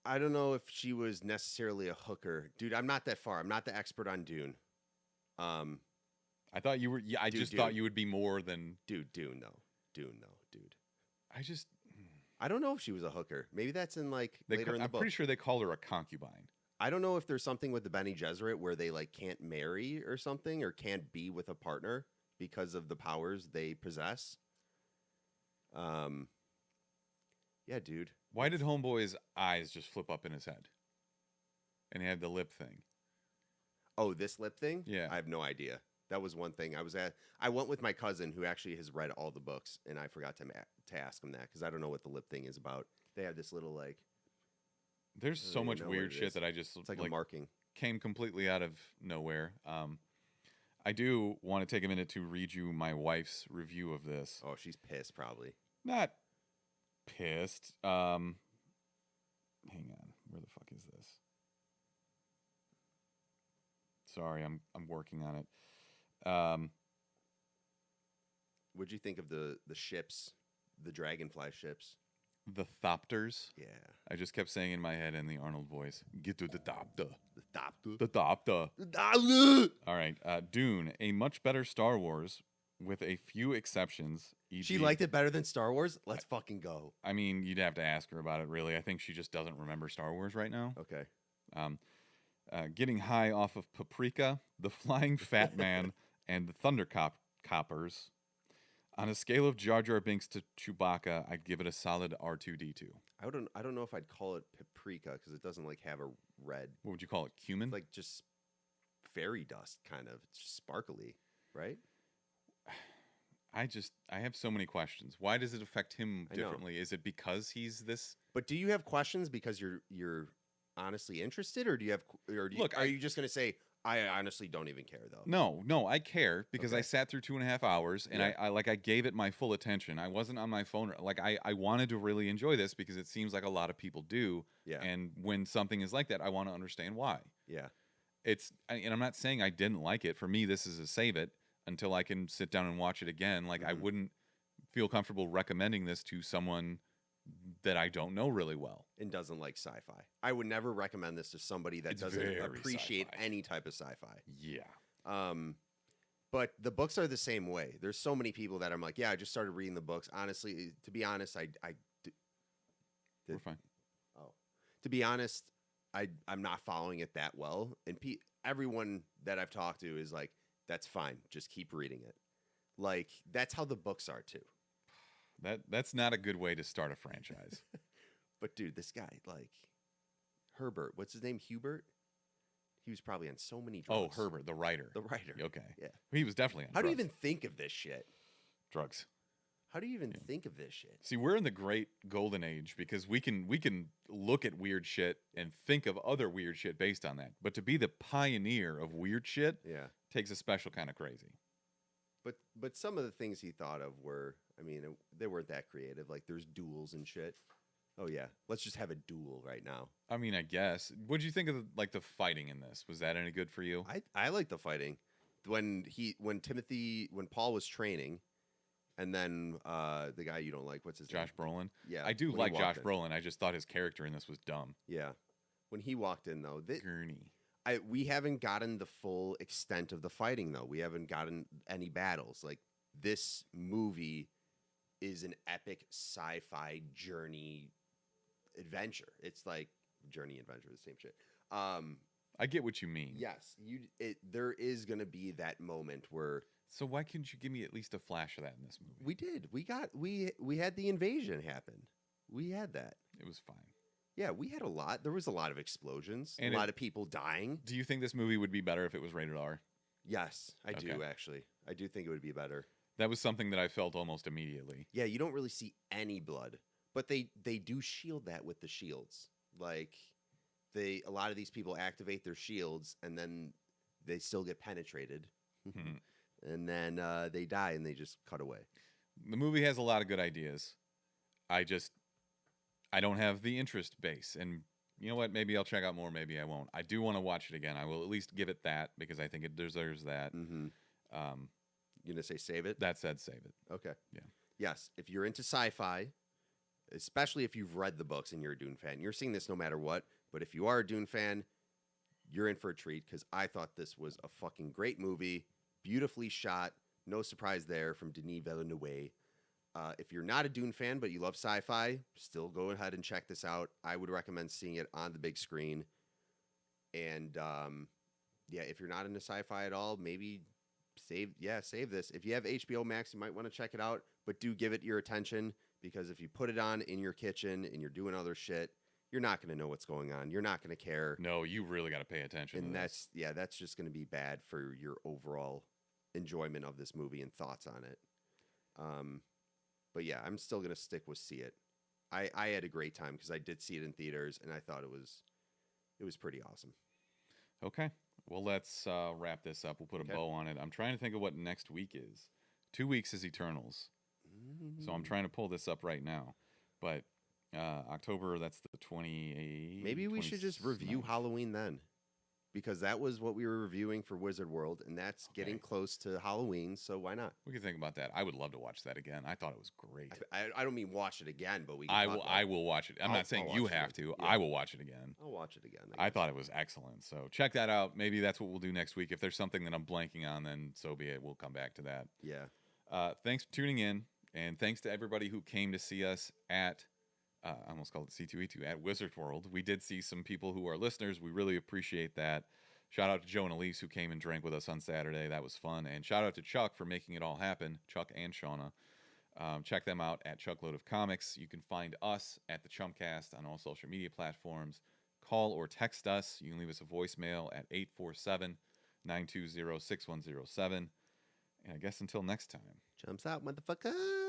S2: I don't know if she was necessarily a hooker. Dude, I'm not that far. I'm not the expert on Dune.
S1: I thought you were. Yeah, I just thought you would be more than.
S2: Dune, though. Dude.
S1: I
S2: I don't know if she was a hooker. Maybe that's in like later in the book.
S1: I'm pretty sure they called her a concubine.
S2: I don't know if there's something with the Bene Gesserit where they like can't marry or something, or can't be with a partner because of the powers they possess. Yeah, dude.
S1: Why did Homeboy's eyes just flip up in his head? And he had the lip thing.
S2: Oh, this lip thing?
S1: Yeah.
S2: I have no idea. That was one thing. I went with my cousin who actually has read all the books, and I forgot to ask him that because I don't know what the lip thing is about. They have this little like.
S1: There's so much weird shit that I just
S2: it's like a marking.
S1: Came completely out of nowhere. I do want to take a minute to read you my wife's review of this.
S2: Oh, she's pissed probably.
S1: Not pissed. Hang on. Where the fuck is this? Sorry, I'm working on it.
S2: What'd you think of the ships, the Dragonfly ships?
S1: The Thopters.
S2: Yeah.
S1: I just kept saying in my head in the Arnold voice, get to the Thopter.
S2: The Thopter.
S1: The Thopter.
S2: The Thopter.
S1: All right. Dune, a much better Star Wars with a few exceptions. E.g.
S2: She liked it better than Star Wars? Let's fucking go.
S1: I mean, you'd have to ask her about it, really. I think she just doesn't remember Star Wars right now.
S2: Okay.
S1: Getting high off of Paprika, The Flying Fat Man, and the Thundercoppers. On a scale of Jar Jar Binks to Chewbacca, I'd give it a solid R2-D2.
S2: I don't know if I'd call it paprika because it doesn't like have a red.
S1: What would you call it? Cumin?
S2: It's like just fairy dust, kind of. It's just sparkly, right?
S1: I have so many questions. Why does it affect him
S2: I know.
S1: differently? Is it because he's this?
S2: But do you have questions because you're honestly interested, or do you have? Or do you,
S1: Look,
S2: are you just gonna say I honestly don't even care though?
S1: No, I care because I
S2: Okay.
S1: sat through 2.5 hours and
S2: Yeah.
S1: I gave it my full attention. I wasn't on my phone. Like I wanted to really enjoy this because it seems like a lot of people do.
S2: Yeah.
S1: And when something is like that, I want to understand why.
S2: Yeah.
S1: And I'm not saying I didn't like it. For me, this is a save it until I can sit down and watch it again. Like I
S2: Mhm.
S1: wouldn't feel comfortable recommending this to someone that I don't know really well.
S2: And doesn't like sci-fi. I would never recommend this to somebody that
S1: It's
S2: doesn't
S1: very
S2: appreciate
S1: sci-fi.
S2: any type of sci-fi.
S1: Yeah.
S2: But the books are the same way. There's so many people that I'm like, yeah, I just started reading the books. Honestly, to be honest,
S1: We're fine.
S2: to be honest, I'm not following it that well. And everyone that I've talked to is like, that's fine. Just keep reading it. Like, that's how the books are too.
S1: That's not a good way to start a franchise.
S2: But dude, this guy, like Herbert, what's his name? Hubert? He was probably on so many
S1: Oh,
S2: drugs.
S1: Herbert, the writer.
S2: The writer.
S1: Okay.
S2: Yeah.
S1: He was definitely on
S2: How do you
S1: drugs.
S2: even think of this shit?
S1: Drugs.
S2: How do you even think of this shit?
S1: See, we're in the great golden age because we can look at weird shit and think of other weird shit based on that. But to be the pioneer of weird shit
S2: Yeah.
S1: takes a special kind of crazy.
S2: But some of the things he thought of were, I mean, they weren't that creative. Like there's duels and shit. Oh yeah, let's just have a duel right now.
S1: I mean, I guess. What did you think of the fighting in this? Was that any good for you?
S2: I like the fighting. When Paul was training, and then the guy you don't like, what's his name?
S1: Josh Brolin?
S2: Yeah,
S1: I do
S2: when he
S1: like Josh
S2: walked in.
S1: Brolin. I just thought his character in this was dumb.
S2: Yeah, when he walked in though,
S1: Gurney.
S2: we haven't gotten the full extent of the fighting though. We haven't gotten any battles. Like this movie is an epic sci-fi journey adventure. It's like journey adventure, the same shit.
S1: I get what you mean.
S2: Yes, there is gonna be that moment where
S1: So why couldn't you give me at least a flash of that in this movie?
S2: we did. We had the invasion happen. We had that.
S1: It was fine.
S2: Yeah, we had a lot. There was a lot of explosions,
S1: And
S2: a lot of people dying.
S1: Do you think this movie would be better if it was rated R?
S2: Yes, I do
S1: Okay.
S2: actually. I do think it would be better.
S1: That was something that I felt almost immediately.
S2: Yeah, you don't really see any blood, but they do shield that with the shields. Like a lot of these people activate their shields and then they still get penetrated.
S1: Mhm.
S2: And then they die and they just cut away.
S1: The movie has a lot of good ideas. I don't have the interest base. And you know what? Maybe I'll check out more. Maybe I won't. I do want to watch it again. I will at least give it that because I think it deserves that.
S2: Mm-hmm.
S1: Um,
S2: You gonna say save it?
S1: that said, save it.
S2: Okay.
S1: Yeah.
S2: Yes, if you're into sci-fi, especially if you've read the books and you're a Dune fan, you're seeing this no matter what. But if you are a Dune fan, you're in for a treat because I thought this was a fucking great movie, beautifully shot. No surprise there from Denis Villeneuve. If you're not a Dune fan but you love sci-fi, still go ahead and check this out. I would recommend seeing it on the big screen. And yeah, if you're not into sci-fi at all, maybe save this. If you have HBO Max, you might want to check it out, but do give it your attention because if you put it on in your kitchen and you're doing other shit, you're not going to know what's going on. You're not going to care.
S1: No, you really got to pay attention.
S2: And
S1: to this.
S2: that's just going to be bad for your overall enjoyment of this movie and thoughts on it. But yeah, I'm still going to stick with see it. I had a great time because I did see it in theaters and I thought it was pretty awesome.
S1: Okay. Well, let's wrap this up. We'll put
S2: Okay.
S1: a bow on it. I'm trying to think of what next week is. 2 weeks is Eternals. So I'm trying to pull this up right now. But October, that's the 28th.
S2: Maybe we should just review
S1: 29th.
S2: Halloween then. because that was what we were reviewing for Wizard World, and that's getting close to Halloween, so why not?
S1: We can think about that. I would love to watch that again. I thought it was great.
S2: I don't mean watch it again, but we can
S1: I will watch it. I'm not saying you have to.
S2: Yeah.
S1: I will watch it again.
S2: I'll watch it again.
S1: I thought it was excellent. So check that out. Maybe that's what we'll do next week. If there's something that I'm blanking on, then so be it. We'll come back to that.
S2: Yeah.
S1: Thanks for tuning in, and thanks to everybody who came to see us at I almost called it C2E2 at Wizard World. We did see some people who are listeners. We really appreciate that. Shout out to Joe and Elise who came and drank with us on Saturday. That was fun. And shout out to Chuck for making it all happen. Chuck and Shauna. Check them out at Chuckload of Comics. You can find us at the Chumpcast on all social media platforms. Call or text us. You can leave us a voicemail at 847-920-6107. And I guess until next time.
S2: Jumps out, motherfucker.